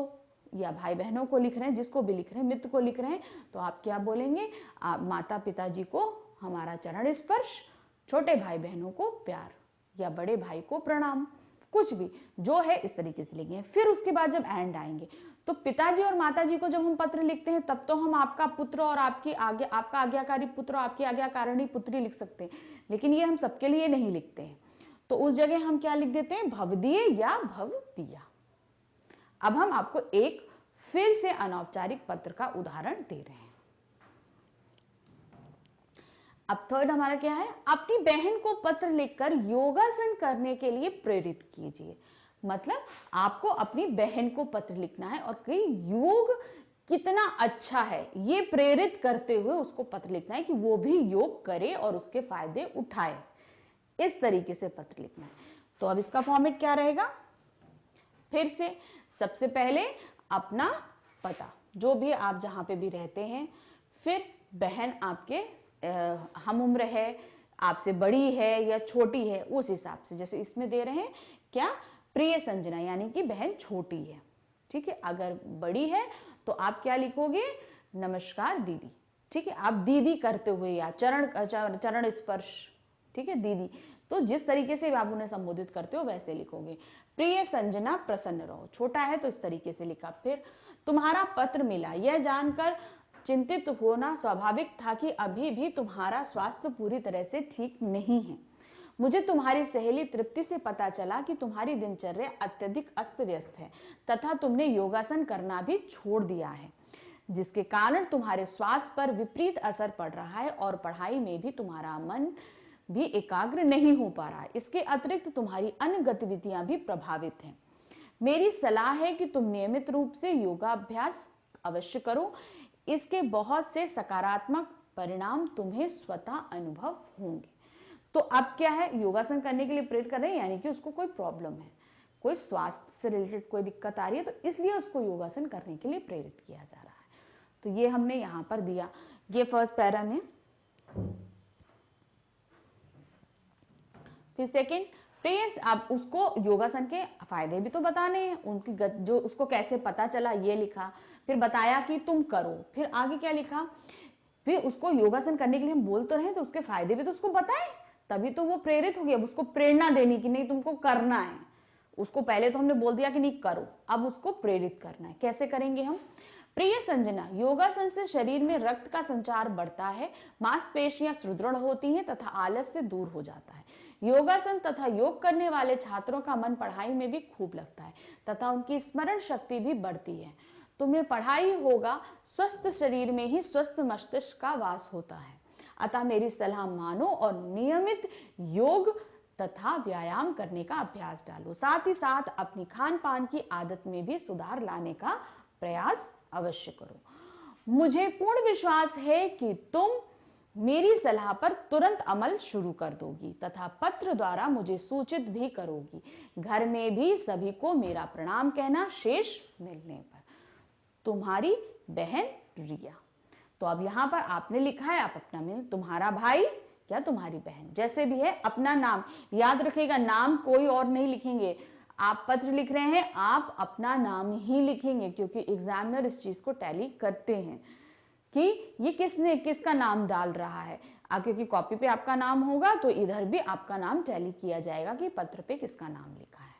या भाई बहनों को लिख रहे हैं, जिसको भी लिख रहे हैं, मित्र को लिख रहे हैं, तो आप क्या बोलेंगे, आप माता पिताजी को हमारा चरण स्पर्श, छोटे भाई बहनों को प्यार या बड़े भाई को प्रणाम, कुछ भी जो है इस तरीके से लिखेंगे। फिर उसके बाद जब एंड आएंगे तो पिताजी और माताजी को जब हम पत्र लिखते हैं तब तो हम आपका पुत्र और आपकी आपका आज्ञाकारी पुत्र और आपकी आज्ञाकारिणी पुत्री लिख सकते हैं, लेकिन ये हम सबके लिए नहीं लिखते हैं। तो उस जगह हम क्या लिख देते हैं, भवदीय या भवदीया। अब हम आपको एक फिर से अनौपचारिक पत्र का उदाहरण दे रहे हैं। अब थर्ड हमारा क्या है, अपनी बहन को पत्र लिखकर योगासन करने के लिए प्रेरित कीजिए। मतलब आपको अपनी बहन को पत्र लिखना है और कई योग कितना अच्छा है ये प्रेरित करते हुए उसको पत्र लिखना है कि वो भी योग करे और उसके फायदे उठाए, इस तरीके से पत्र लिखना है। तो अब इसका फॉर्मेट क्या रहेगा, फिर से सबसे पहले अपना पता, जो भी आप जहां पे भी रहते हैं, फिर बहन आपके हम उम्र है, आपसे बड़ी है या छोटी है, उस हिसाब से, जैसे इसमें दे रहे हैं क्या, प्रिय संजना, यानी कि बहन छोटी है, ठीक है। अगर बड़ी है तो आप क्या लिखोगे, नमस्कार दीदी, ठीक है। आप दीदी करते हुए या चरण स्पर्श, ठीक है, दीदी, तो जिस तरीके से आप उन्हें संबोधित करते हो वैसे लिखोगे। प्रिय संजना प्रसन्न रहो, छोटा है तो इस तरीके से लिखा। फिर तुम्हारा पत्र मिला, यह जानकर चिंतित होना स्वाभाविक था कि अभी भी तुम्हारा स्वास्थ्य पूरी तरह से ठीक नहीं है। मुझे तुम्हारी सहेली तृप्ति से पता चला कि तुम्हारी दिनचर्या अत्यधिक अस्त व्यस्त है तथा तुमने योगासन करना भी छोड़ दिया है, जिसके कारण तुम्हारे स्वास्थ्य पर विपरीत असर पड़ रहा है और पढ़ाई में भी तुम्हारा मन भी एकाग्र नहीं हो पा रहा है। इसके अतिरिक्त तुम्हारी अन्य गतिविधियां भी प्रभावित हैं। मेरी सलाह है कि तुम नियमित रूप से योगाभ्यास अवश्य करो, इसके बहुत से सकारात्मक परिणाम तुम्हें स्वतः अनुभव होंगे। तो अब क्या है, योगासन करने के लिए प्रेरित कर रहे हैं, यानी कि उसको कोई प्रॉब्लम है, कोई स्वास्थ्य से रिलेटेड कोई दिक्कत आ रही है, तो इसलिए उसको योगासन करने के लिए प्रेरित किया जा रहा है। तो ये हमने यहां पर दिया, ये फर्स्ट पैरा में। फिर सेकेंड, प्रेयस, आप उसको योगासन के फायदे भी तो बताने हैं, उनकी जो उसको कैसे पता चला ये लिखा, फिर बताया कि तुम करो, फिर आगे क्या लिखा, फिर उसको योगासन करने के लिए हम बोल तो रहे तो उसके फायदे भी तो उसको बताए, तभी तो वो प्रेरित हो गया। अब उसको प्रेरणा देनी कि नहीं तुमको करना है, उसको पहले तो हमने बोल दिया कि नहीं करो, अब उसको प्रेरित करना है। कैसे करेंगे हम, प्रिय संजना, योगासन से शरीर में रक्त का संचार बढ़ता है, मांसपेशियां सुदृढ़ होती हैं तथा आलस्य दूर हो जाता है। योगासन तथा योग करने वाले छात्रों का मन पढ़ाई में भी खूब लगता है तथा उनकी स्मरण शक्ति भी बढ़ती है। तुम्हें पढ़ाई होगा, स्वस्थ शरीर में ही स्वस्थ मस्तिष्क का वास होता है। अतः मेरी सलाह मानो और नियमित योग तथा व्यायाम करने का अभ्यास डालो। साथ ही साथ अपनी खान पान की आदत में भी सुधार लाने का प्रयास अवश्य करो। मुझे पूर्ण विश्वास है कि तुम मेरी सलाह पर तुरंत अमल शुरू कर दोगी तथा पत्र द्वारा मुझे सूचित भी करोगी। घर में भी सभी को मेरा प्रणाम कहना, शेष मिलने पर। तुम्हारी बहन रिया। तो अब यहां पर आपने लिखा है, आप अपना मिल, तुम्हारा भाई या तुम्हारी बहन, जैसे भी है, अपना नाम याद रखेगा, नाम कोई और नहीं लिखेंगे। आप पत्र लिख रहे हैं, आप अपना नाम ही लिखेंगे, क्योंकि एग्जामिनर इस चीज को टैली करते हैं कि ये किसका नाम डाल रहा है। क्योंकि कॉपी पे आपका नाम होगा तो इधर भी आपका नाम टैली किया जाएगा कि पत्र पे किसका नाम लिखा है।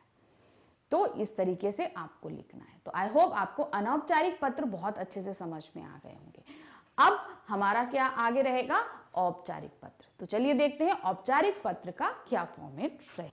तो इस तरीके से आपको लिखना है। तो आई होप आपको अनौपचारिक पत्र बहुत अच्छे से समझ में आ गए होंगे। अब हमारा क्या आगे रहेगा, औपचारिक पत्र। तो चलिए देखते हैं औपचारिक पत्र का क्या फॉर्मेट रहे।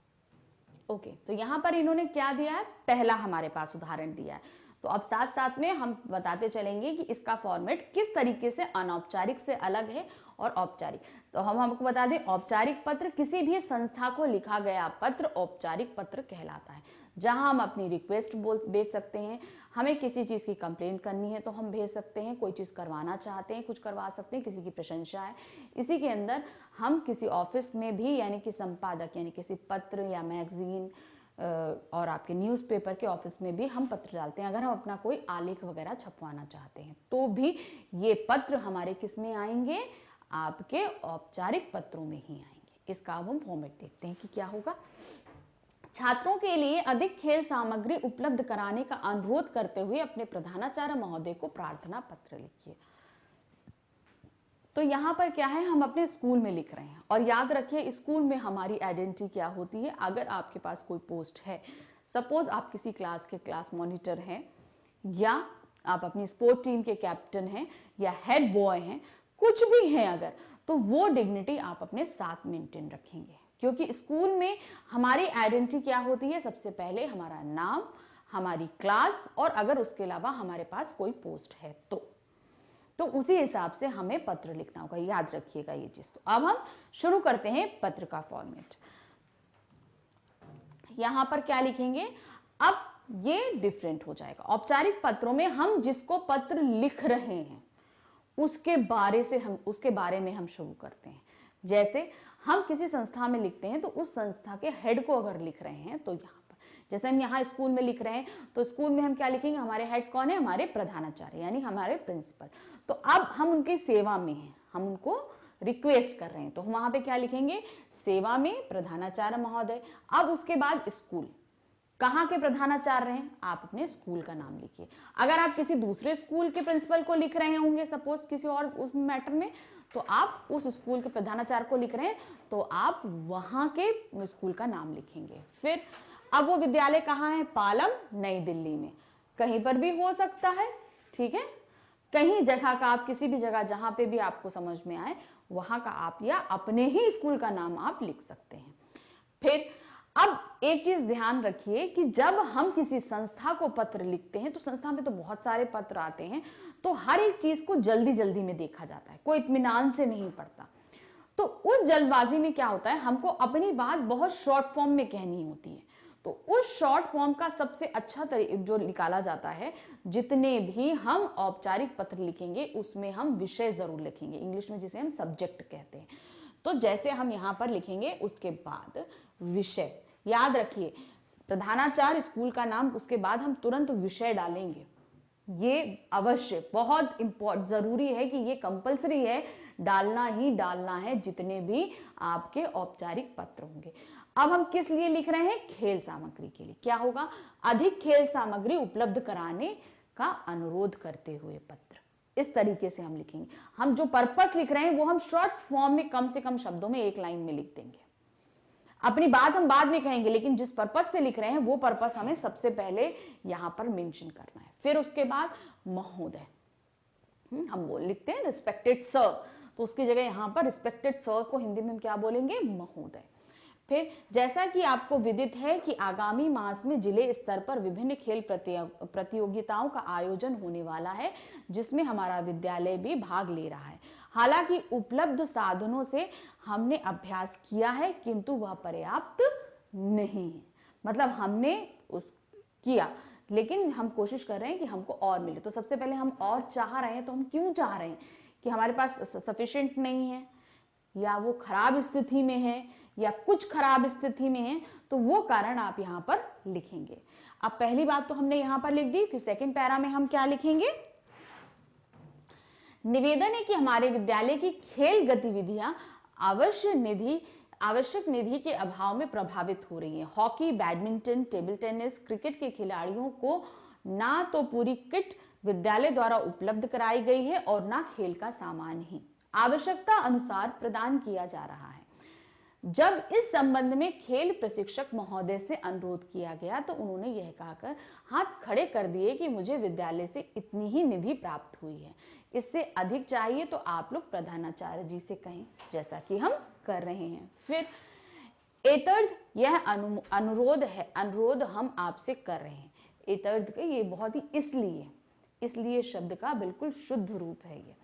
ओके, तो यहां पर इन्होंने क्या दिया है, पहला हमारे पास उदाहरण दिया है। तो अब साथ साथ में हम बताते चलेंगे कि इसका फॉर्मेट किस तरीके से अनौपचारिक से अलग है और औपचारिक। तो हम हमको बता दें, औपचारिक पत्र किसी भी संस्था को लिखा गया पत्र औपचारिक पत्र कहलाता है, जहां हम अपनी रिक्वेस्ट भेज सकते हैं, हमें किसी चीज़ की कंप्लेंट करनी है तो हम भेज सकते हैं, कोई चीज़ करवाना चाहते हैं कुछ करवा सकते हैं, किसी की प्रशंसा है। इसी के अंदर हम किसी ऑफिस में भी यानी कि संपादक यानी किसी पत्र या मैगजीन और आपके न्यूज़पेपर के ऑफिस में भी हम पत्र डालते हैं। अगर हम अपना कोई आलेख वगैरह छपवाना चाहते हैं तो भी ये पत्र हमारे किस में आएंगे, आपके औपचारिक पत्रों में ही आएंगे। इसका अब हम फॉर्मेट देखते हैं कि क्या होगा। छात्रों के लिए अधिक खेल सामग्री उपलब्ध कराने का अनुरोध करते हुए अपने प्रधानाचार्य महोदय को प्रार्थना पत्र लिखिए। तो यहाँ पर क्या है, हम अपने स्कूल में लिख रहे हैं और याद रखिए स्कूल में हमारी आइडेंटिटी क्या होती है। अगर आपके पास कोई पोस्ट है, सपोज आप किसी क्लास के क्लास मॉनिटर हैं या आप अपनी स्पोर्ट टीम के कैप्टन हैं या हेड बॉय हैं, कुछ भी हैं अगर, तो वो डिग्निटी आप अपने साथ मेंटेन रखेंगे, क्योंकि स्कूल में हमारी आइडेंटिटी क्या होती है, सबसे पहले हमारा नाम, हमारी क्लास और अगर उसके अलावा हमारे पास कोई पोस्ट है तो उसी हिसाब से हमें पत्र लिखना होगा। याद रखिएगा ये चीज। तो अब हम शुरू करते हैं पत्र का फॉर्मेट। यहां पर क्या लिखेंगे, अब ये डिफरेंट हो जाएगा। औपचारिक पत्रों में हम जिसको पत्र लिख रहे हैं उसके बारे में हम शुरू करते हैं। जैसे हम किसी संस्था में लिखते हैं तो उस संस्था के हेड को अगर लिख रहे हैं तो यहाँ पर, जैसे हम यहाँ स्कूल में लिख रहे हैं तो स्कूल में हम क्या लिखेंगे, हमारे हेड कौन है, हमारे प्रधानाचार्य यानी हमारे प्रिंसिपल। तो अब हम उनकी सेवा में हैं, हम उनको रिक्वेस्ट कर रहे हैं तो हम वहां पे क्या लिखेंगे, सेवा में प्रधानाचार्य महोदय। अब उसके बाद स्कूल, कहाँ के प्रधानाचार्य हैं, आप अपने स्कूल का नाम लिखिए। अगर आप किसी दूसरे स्कूल के प्रिंसिपल को लिख रहे होंगे सपोज किसी और उस मैटर में, तो आप उस स्कूल के प्रधानाचार्य को लिख रहे हैं तो आप वहां के स्कूल का नाम लिखेंगे। फिर अब वो विद्यालय कहाँ है, पालम, नई दिल्ली में, कहीं पर भी हो सकता है, ठीक है, कहीं जगह का, आप किसी भी जगह जहां पे भी आपको समझ में आए वहां का आप या अपने ही स्कूल का नाम आप लिख सकते हैं। फिर अब एक चीज ध्यान रखिए कि जब हम किसी संस्था को पत्र लिखते हैं तो संस्था में तो बहुत सारे पत्र आते हैं, तो हर एक चीज को जल्दी जल्दी में देखा जाता है, कोई इत्मीनान से नहीं पढ़ता। तो उस जल्दबाजी में क्या होता है, हमको अपनी बात बहुत शॉर्ट फॉर्म में कहनी होती है। तो उस शॉर्ट फॉर्म का सबसे अच्छा जो निकाला जाता है, जितने भी हम औपचारिक पत्र लिखेंगे उसमें हम विषय जरूर लिखेंगे, इंग्लिश में जिसे हम सब्जेक्ट कहते हैं। तो जैसे हम यहां पर लिखेंगे उसके बाद विषय, याद रखिए प्रधानाचार्य स्कूल का नाम, उसके बाद हम तुरंत विषय डालेंगे। ये अवश्य बहुत जरूरी है कि ये कंपलसरी है, डालना ही डालना है जितने भी आपके औपचारिक पत्र होंगे। अब हम किस लिए लिख रहे हैं, खेल सामग्री के लिए। क्या होगा, अधिक खेल सामग्री उपलब्ध कराने का अनुरोध करते हुए पत्र, इस तरीके से हम लिखेंगे। हम जो पर्पस लिख रहे हैं वो हम शॉर्ट फॉर्म में कम से कम शब्दों में एक लाइन में लिख देंगे। अपनी बात हम बाद में कहेंगे, लेकिन जिस पर्पस से लिख रहे हैं वो पर्पस हमें सबसे पहले यहां पर मेंशन करना है। फिर उसके बाद महोदय, हम लिखते हैं रिस्पेक्टेड सर, तो उसकी जगह यहां पर रिस्पेक्टेड सर को हिंदी में हम क्या बोलेंगे, महोदय। फिर जैसा कि आपको विदित है कि आगामी मास में जिले स्तर पर विभिन्न खेल प्रतियोगिताओं का आयोजन होने वाला है, जिसमें हमारा विद्यालय भी भाग ले रहा है। हालांकि उपलब्ध साधनों से हमने अभ्यास किया है किंतु वह पर्याप्त नहीं है। मतलब हमने किया लेकिन हम कोशिश कर रहे हैं कि हमको और मिले। तो सबसे पहले हम और चाह रहे हैं, तो हम क्यों चाह रहे हैं कि हमारे पास सफिशिएंट नहीं है या वो खराब स्थिति में है या कुछ खराब स्थिति में है, तो वो कारण आप यहां पर लिखेंगे। अब पहली बात तो हमने यहां पर लिख दी, फिर सेकंड पैरा में हम क्या लिखेंगे, निवेदन है कि हमारे विद्यालय की खेल गतिविधियां आवश्यक निधि के अभाव में प्रभावित हो रही हैं। Hockey, badminton, table tennis, cricket के खिलाड़ियों को ना तो पूरी किट विद्यालय द्वारा उपलब्ध कराई गई है और ना खेल का सामान ही आवश्यकता अनुसार प्रदान किया जा रहा है। जब इस संबंध में खेल प्रशिक्षक महोदय से अनुरोध किया गया तो उन्होंने यह कहकर हाथ खड़े कर दिए कि मुझे विद्यालय से इतनी ही निधि प्राप्त हुई है, इससे अधिक चाहिए तो आप लोग प्रधानाचार्य जी से कहें, जैसा कि हम कर रहे हैं। फिर एतद यह अनुरोध हम आपसे कर रहे हैं इतर्थ का ये बहुत ही इसलिए शब्द का बिल्कुल शुद्ध रूप है ये।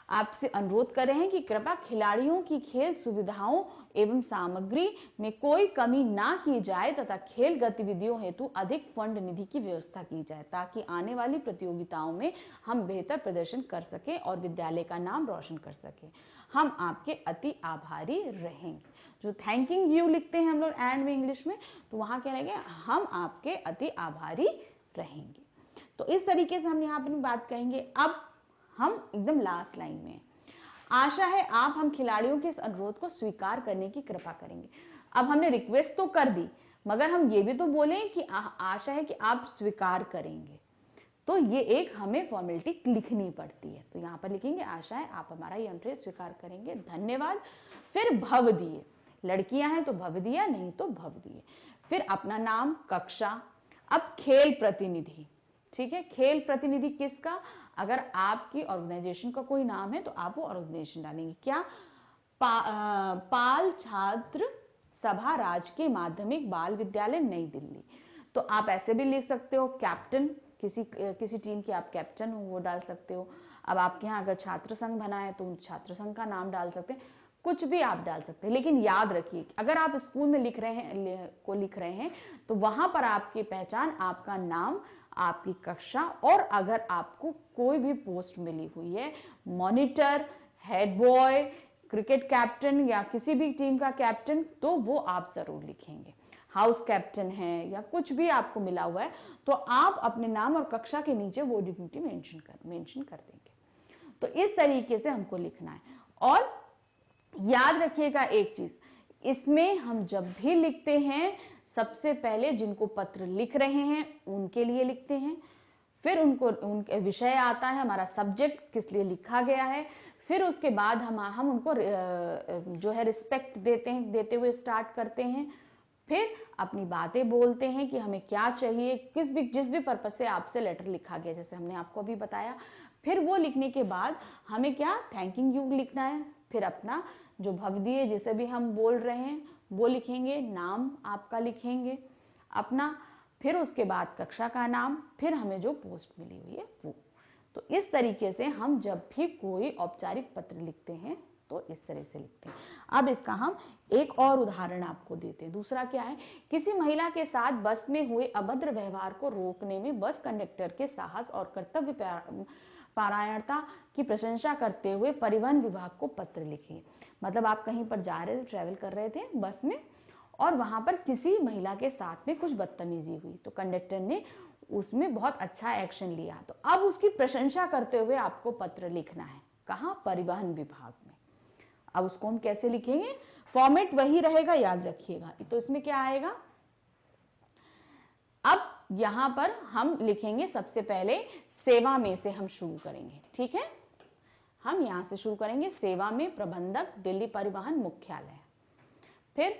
आपसे अनुरोध कर रहे हैं कि कृपया खिलाड़ियों की खेल सुविधाओं एवं सामग्री में कोई कमी ना की जाए तथा खेल गतिविधियों हेतु अधिक फंड निधि की व्यवस्था की जाए ताकि आने वाली प्रतियोगिताओं में हम बेहतर प्रदर्शन कर सकें और विद्यालय का नाम रोशन कर सकें। हम आपके अति आभारी रहेंगे। जो थैंकिंग यू लिखते हैं हम लोग एंड में इंग्लिश में, तो वहां क्या रहेगा, हम आपके अति आभारी रहेंगे। तो इस तरीके से हम यहाँ अपनी बात कहेंगे। अब हम एकदम लास्ट लाइन में, आशा है आप हम खिलाड़ियों के इस अनुरोध को स्वीकार करने की कृपा करेंगे। अब हमने रिक्वेस्ट तो कर दी, मगर हम ये भी तो बोले कि आशा है कि आप स्वीकार करेंगे, तो ये एक हमें फॉर्मेलिटी लिखनी पड़ती है। तो यहाँ पर लिखेंगे आशा है आप हमारा ये अनुरोध स्वीकार करेंगे, धन्यवाद। फिर भव दिए, लड़कियां हैं तो भव दिया, नहीं तो भव दिए। फिर अपना नाम, कक्षा। अब खेल प्रतिनिधि, ठीक है, खेल प्रतिनिधि किसका, अगर आपकी ऑर्गेनाइजेशन का कोई नाम है तो आप वो ऑर्गेनाइजेशन डालेंगे। क्या, पाल छात्र सभा राजकीय माध्यमिक बाल विद्यालय नई दिल्ली। तो आप ऐसे भी लिख सकते हो, कैप्टन, किसी टीम के आप कैप्टन हो वो डाल सकते हो। अब आपके यहाँ अगर छात्र संघ बना है तो उन छात्र संघ का नाम डाल सकते हैं, कुछ भी आप डाल सकते हैं। लेकिन याद रखिए अगर आप स्कूल में लिख रहे हैं तो वहां पर आपकी पहचान आपका नाम, आपकी कक्षा, और अगर आपको कोई भी पोस्ट मिली हुई है, monitor, head boy, cricket captain या किसी भी टीम का कैप्टन, तो वो आप जरूर लिखेंगे। हाउस कैप्टन है या कुछ भी आपको मिला हुआ है तो आप अपने नाम और कक्षा के नीचे वो डिग्निटी मेंशन कर देंगे। तो इस तरीके से हमको लिखना है। और याद रखिएगा एक चीज, इसमें हम जब भी लिखते हैं सबसे पहले जिनको पत्र लिख रहे हैं उनके लिए लिखते हैं, फिर उनके विषय आता है, हमारा सब्जेक्ट किस लिए लिखा गया है, फिर उसके बाद हम उनको जो है रिस्पेक्ट देते हुए स्टार्ट करते हैं, फिर अपनी बातें बोलते हैं कि हमें क्या चाहिए, जिस भी पर्पज से आपसे लेटर लिखा गया, जैसे हमने आपको अभी बताया। फिर वो लिखने के बाद हमें क्या, थैंकिंग यू लिखना है। फिर अपना जो भवदीय जिसे भी हम बोल रहे हैं वो लिखेंगे, नाम आपका लिखेंगे अपना, फिर उसके बाद कक्षा का नाम, फिर हमें जो पोस्ट मिली हुई है वो। तो इस तरीके से हम जब भी कोई औपचारिक पत्र लिखते हैं तो इस तरह से लिखते हैं। अब इसका हम एक और उदाहरण आपको देते हैं। दूसरा क्या है, किसी महिला के साथ बस में हुए अभद्र व्यवहार को रोकने में बस कंडक्टर के साहस और कर्तव्य पारायणता की प्रशंसा करते हुए परिवहन विभाग को पत्र लिखिए। मतलब आप कहीं पर जा रहे थे, ट्रैवल कर रहे थे बस में, और वहां पर किसी महिला के साथ में कुछ बदतमीजी हुई, तो कंडक्टर ने उसमें बहुत अच्छा एक्शन लिया। तो अब उसकी प्रशंसा करते हुए आपको पत्र लिखना है, कहाँ, परिवहन विभाग में। अब उसको हम कैसे लिखेंगे, फॉर्मेट वही रहेगा, याद रखिएगा। तो इसमें क्या आएगा, अब यहां पर हम लिखेंगे सबसे पहले सेवा में से हम शुरू करेंगे, ठीक है। हम यहां से शुरू करेंगे, सेवा में प्रबंधक दिल्ली परिवहन मुख्यालय। फिर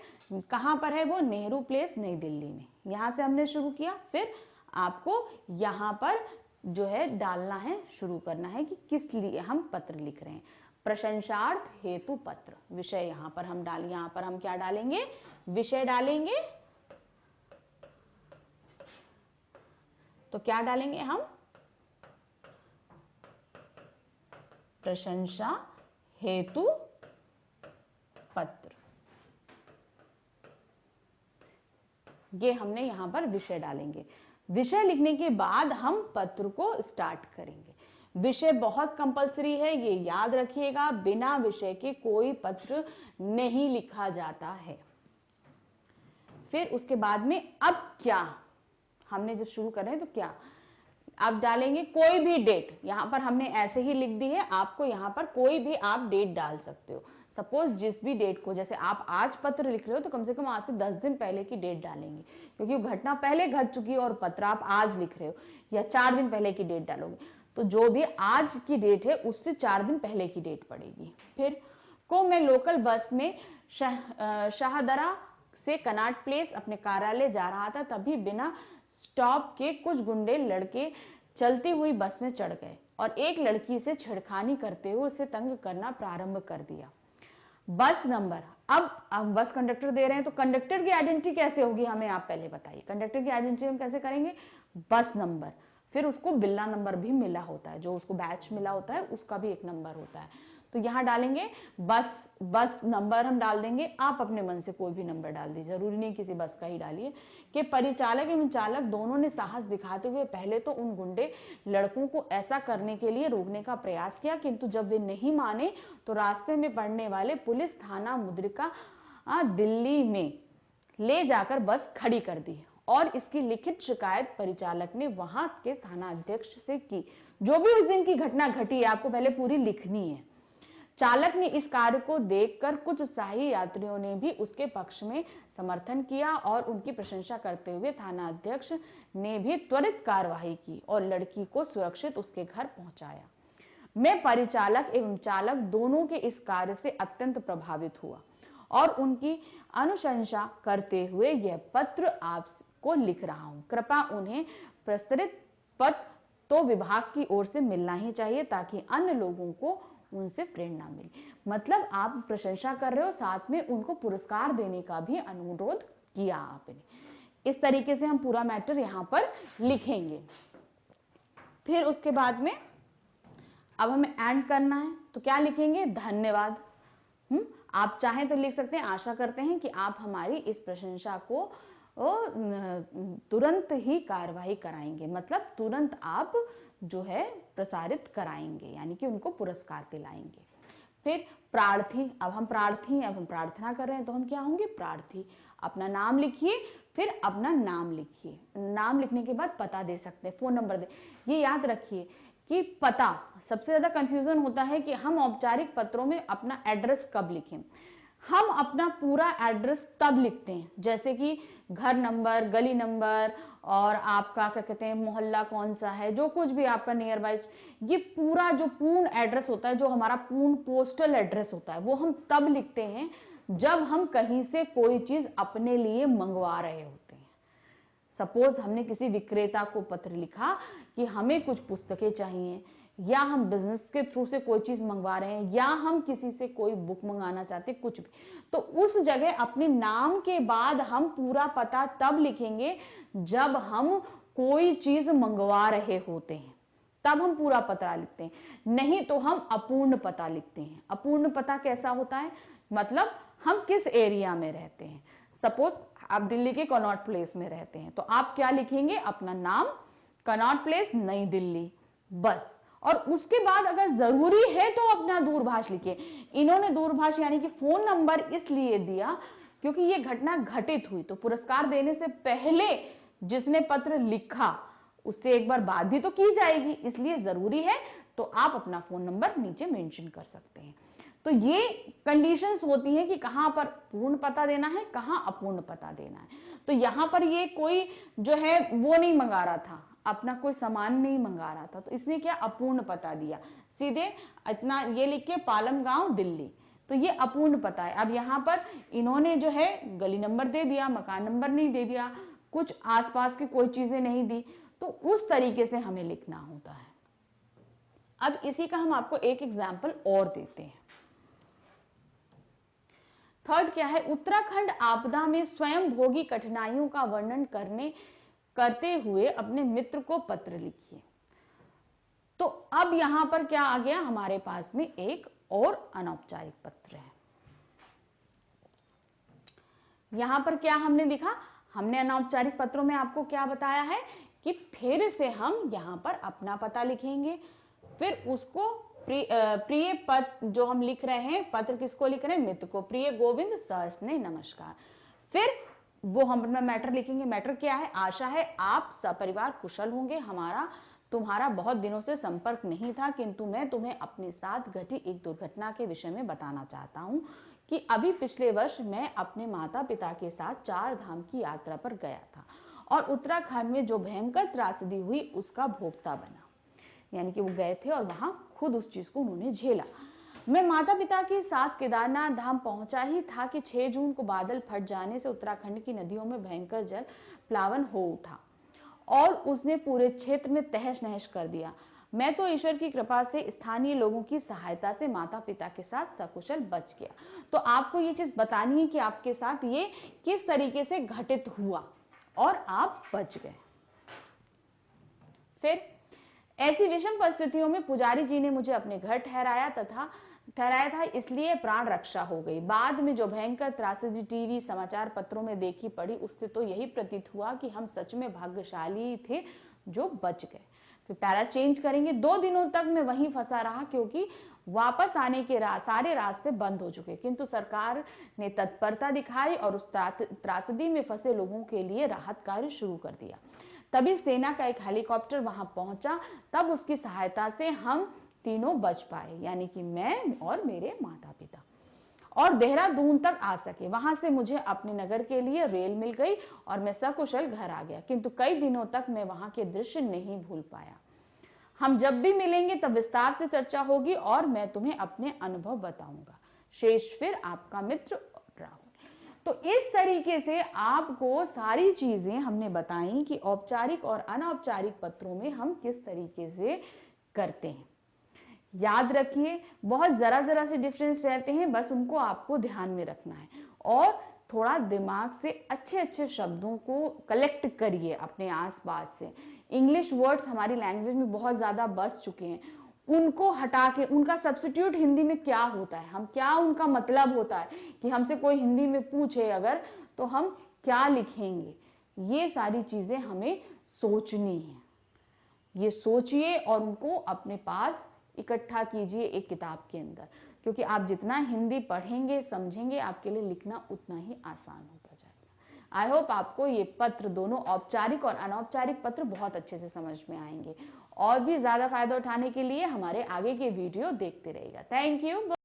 कहां पर है वो, नेहरू प्लेस नई दिल्ली में, यहां से हमने शुरू किया। फिर आपको यहां पर जो है डालना है, शुरू करना है कि किस लिए हम पत्र लिख रहे हैं। प्रशंसार्थ हेतु पत्र, विषय यहां पर हम क्या डालेंगे, विषय डालेंगे। तो क्या डालेंगे हम, प्रशंसा हेतु पत्र, ये हमने यहां पर विषय डालेंगे। विषय लिखने के बाद हम पत्र को स्टार्ट करेंगे। विषय बहुत कंपलसरी है, ये याद रखिएगा, बिना विषय के कोई पत्र नहीं लिखा जाता है। फिर उसके बाद में अब क्या, हमने जब शुरू कर रहे हैं तो क्या, अब डालेंगे कोई भी डेट। यहां पर हमने ऐसे ही लिख दी है, आपको यहां पर कोई भी आप डेट डाल सकते हो। सपोज जिस भी डेट को, जैसे आप आज पत्र लिख रहे हो तो कम से कम आज से 10 दिन पहले की डेट डालेंगे, क्योंकि वो घटना पहले घट चुकी है और पत्र आप आज लिख रहे हो, या 4 दिन पहले की डेट डालोगे, तो जो भी आज की डेट है उससे 4 दिन पहले की डेट पड़ेगी। फिर को मैं लोकल बस में शाहदरा से कनाट प्लेस अपने कार्यालय जा रहा था, तभी बिना स्टॉप के कुछ गुंडे लड़के चलती हुई बस में चढ़ गए और एक लड़की से छेड़खानी करते हुए उसे तंग करना प्रारंभ कर दिया। बस नंबर, अब हम बस कंडक्टर दे रहे हैं तो कंडक्टर की आइडेंटिटी कैसे होगी हमें आप पहले बताइए। कंडक्टर की आइडेंटिटी हम कैसे करेंगे, बस नंबर, फिर उसको बिल्ला नंबर भी मिला होता है, जो उसको बैच मिला होता है उसका भी एक नंबर होता है। तो यहाँ डालेंगे बस नंबर हम डाल देंगे, आप अपने मन से कोई भी नंबर डाल दीजिए, जरूरी नहीं किसी बस का ही डालिए। कि परिचालक एवं चालक दोनों ने साहस दिखाते हुए पहले तो उन गुंडे लड़कों को ऐसा करने के लिए रोकने का प्रयास किया, किंतु जब वे नहीं माने तो रास्ते में पड़ने वाले पुलिस थाना मुद्रिका दिल्ली में ले जाकर बस खड़ी कर दी और इसकी लिखित शिकायत परिचालक ने वहां के थाना अध्यक्ष से की। जो भी उस दिन की घटना घटी है आपको पहले पूरी लिखनी है। चालक ने इस कार्य को देखकर कुछ उत्साही यात्रियों ने भी उसके पक्ष में समर्थन किया और उनकी प्रशंसा करते हुए थाना अध्यक्ष ने भी त्वरित कार्यवाही की और लड़की को सुरक्षित उसके घर पहुंचाया। मैं परिचालक एवं चालक दोनों के इस कार्य से अत्यंत प्रभावित हुआ और उनकी अनुशंसा करते हुए यह पत्र आपको लिख रहा हूं। कृपया उन्हें प्रस्तुत पत्र तो विभाग की ओर से मिलना ही चाहिए ताकि अन्य लोगों को उनसे प्रेरणा मिले। मतलब आप प्रशंसा कर रहे हो, साथ में उनको पुरस्कार देने का भी अनुरोध किया आपने। इस तरीके से हम पूरा मैटर यहाँ पर लिखेंगे। फिर उसके बाद में अब हमें एंड करना है, तो क्या लिखेंगे? धन्यवाद। आप चाहें तो लिख सकते हैं, आशा करते हैं कि आप हमारी इस प्रशंसा को तुरंत ही कार्रवाई कराएंगे, मतलब तुरंत आप जो है प्रसारित कराएंगे, यानी कि उनको पुरस्कार दिलाएंगे। फिर प्रार्थी, अब हम प्रार्थी, अब हम प्रार्थना कर रहे हैं तो हम क्या होंगे? प्रार्थी। अपना नाम लिखिए, फिर अपना नाम लिखिए। नाम लिखने के बाद पता दे सकते हैं, फोन नंबर दे। ये याद रखिए कि पता सबसे ज्यादा कंफ्यूजन होता है कि हम औपचारिक पत्रों में अपना एड्रेस कब लिखें। हम अपना पूरा एड्रेस तब लिखते हैं जैसे कि घर नंबर, गली नंबर और आपका क्या कहते हैं मोहल्ला कौन सा है, जो कुछ भी आपका नियर बाय, ये पूरा जो पूर्ण एड्रेस होता है, जो हमारा पूर्ण पोस्टल एड्रेस होता है, वो हम तब लिखते हैं जब हम कहीं से कोई चीज अपने लिए मंगवा रहे होते हैं। सपोज हमने किसी विक्रेता को पत्र लिखा कि हमें कुछ पुस्तकें चाहिए, या हम बिजनेस के थ्रू से कोई चीज मंगवा रहे हैं, या हम किसी से कोई बुक मंगाना चाहते हैं, कुछ भी, तो उस जगह अपने नाम के बाद हम पूरा पता तब लिखेंगे जब हम कोई चीज मंगवा रहे होते हैं, तब हम पूरा पता लिखते हैं। नहीं तो हम अपूर्ण पता लिखते हैं। अपूर्ण पता कैसा होता है? मतलब हम किस एरिया में रहते हैं। सपोज आप दिल्ली के कनॉट प्लेस में रहते हैं तो आप क्या लिखेंगे? अपना नाम, कनॉट प्लेस, नई दिल्ली, बस। और उसके बाद अगर जरूरी है तो अपना दूरभाष लिखिए। इन्होंने दूरभाष यानी कि फोन नंबर इसलिए दिया क्योंकि ये घटना घटित हुई, तो पुरस्कार देने से पहले जिसने पत्र लिखा उससे एक बार बात भी तो की जाएगी, इसलिए जरूरी है, तो आप अपना फोन नंबर नीचे मेंशन कर सकते हैं। तो ये कंडीशंस होती हैं कि कहां पर पूर्ण पता देना है, कहां अपूर्ण पता देना है। तो यहां पर ये कोई जो है वो नहीं मंगा रहा था, अपना कोई सामान नहीं मंगा रहा था, तो इसने क्या अपूर्ण पता दिया, सीधे इतना ये लिख के पालम गांव दिल्ली, तो ये अपूर्ण पता है। अब यहाँ पर इन्होंने जो है गली नंबर दे दिया, मकान नंबर नहीं दे दिया, कुछ आसपास की कोई चीजें नहीं दी, तो उस तरीके से हमें लिखना होता है। अब इसी का हम आपको एक एग्जाम्पल और देते हैं। थर्ड क्या है? उत्तराखंड आपदा में स्वयं भोगी कठिनाइयों का वर्णन करते हुए अपने मित्र को पत्र लिखिए। तो अब यहां पर क्या आ गया? हमारे पास में एक और अनौपचारिक पत्र है। यहां पर क्या हमने लिखा? हमने अनौपचारिक पत्रों में आपको क्या बताया है कि फिर से हम यहां पर अपना पता लिखेंगे, फिर उसको प्रिय पत्र जो हम लिख रहे हैं, पत्र किसको लिख रहे हैं? मित्र को। प्रिय गोविंद सहस्ने नमस्कार। फिर वो हम अपना मैटर लिखेंगे। मैटर क्या है? आशा है आप सपरिवार कुशल होंगे। हमारा तुम्हारा बहुत दिनों से संपर्क नहीं था, किंतु मैं तुम्हें अपने साथ घटी एक दुर्घटना के विषय में बताना चाहता हूं कि अभी पिछले वर्ष मैं अपने माता पिता के साथ 4 धाम की यात्रा पर गया था और उत्तराखंड में जो भयंकर त्रासदी हुई उसका भोक्ता बना। यानी कि वो गए थे और वहां खुद उस चीज को उन्होंने झेला। मैं माता पिता के साथ केदारनाथ धाम पहुंचा ही था कि 6 जून को बादल फट जाने से उत्तराखंड की नदियों में भयंकर जल प्लावन हो उठा और उसने पूरे क्षेत्र में तहस नहस कर दिया। मैं तो ईश्वर की कृपा से स्थानीय लोगों की सहायता से माता पिता के साथ सकुशल बच गया। तो आपको ये चीज बतानी है कि आपके साथ ये किस तरीके से घटित हुआ और आप बच गए। फिर ऐसी विषम परिस्थितियों में पुजारी जी ने मुझे अपने घर ठहराया था, इसलिए प्राण रक्षा हो गई। बाद में जो भयंकर त्रासदी टीवी समाचार पत्रों में देखी पड़ी, उससे तो यही प्रतीत हुआ कि हम सच में भाग्यशाली थे जो बच गए। फिर पैरा चेंज करेंगे। 2 दिनों तक मैं वहीं फंसा रहा, क्योंकि वापस आने के सारे रास्ते बंद हो चुके, किंतु सरकार ने तत्परता दिखाई और उस त्रासदी में फंसे लोगों के लिए राहत कार्य शुरू कर दिया। तभी सेना का एक हेलीकॉप्टर वहां पहुंचा, तब उसकी सहायता से हम तीनों बच पाए, यानी कि मैं और मेरे माता पिता, और देहरादून तक आ सके। वहां से मुझे अपने नगर के लिए रेल मिल गई और मैं सकुशल घर आ गया, किंतु कई दिनों तक मैं वहां के दृश्य नहीं भूल पाया। हम जब भी मिलेंगे तब विस्तार से चर्चा होगी और मैं तुम्हें अपने अनुभव बताऊंगा। शेष फिर आपका मित्र राहुल। तो इस तरीके से आपको सारी चीजें हमने बताई कि औपचारिक और अनौपचारिक पत्रों में हम किस तरीके से करते हैं। याद रखिए, बहुत जरा से डिफरेंस रहते हैं, बस उनको आपको ध्यान में रखना है और थोड़ा दिमाग से अच्छे शब्दों को कलेक्ट करिए अपने आसपास से। इंग्लिश वर्ड्स हमारी लैंग्वेज में बहुत ज्यादा बस चुके हैं, उनको हटा के उनका सब्स्टिट्यूट हिंदी में क्या होता है, हम क्या उनका मतलब होता है, कि हमसे कोई हिंदी में पूछे अगर तो हम क्या लिखेंगे, ये सारी चीजें हमें सोचनी है। ये सोचिए और उनको अपने पास इकट्ठा कीजिए एक किताब के अंदर, क्योंकि आप जितना हिंदी पढ़ेंगे समझेंगे आपके लिए लिखना उतना ही आसान होता जाएगा। आई होप आपको ये पत्र, दोनों औपचारिक और अनौपचारिक पत्र, बहुत अच्छे से समझ में आएंगे। और भी ज्यादा फायदा उठाने के लिए हमारे आगे के वीडियो देखते रहिएगा। Thank you.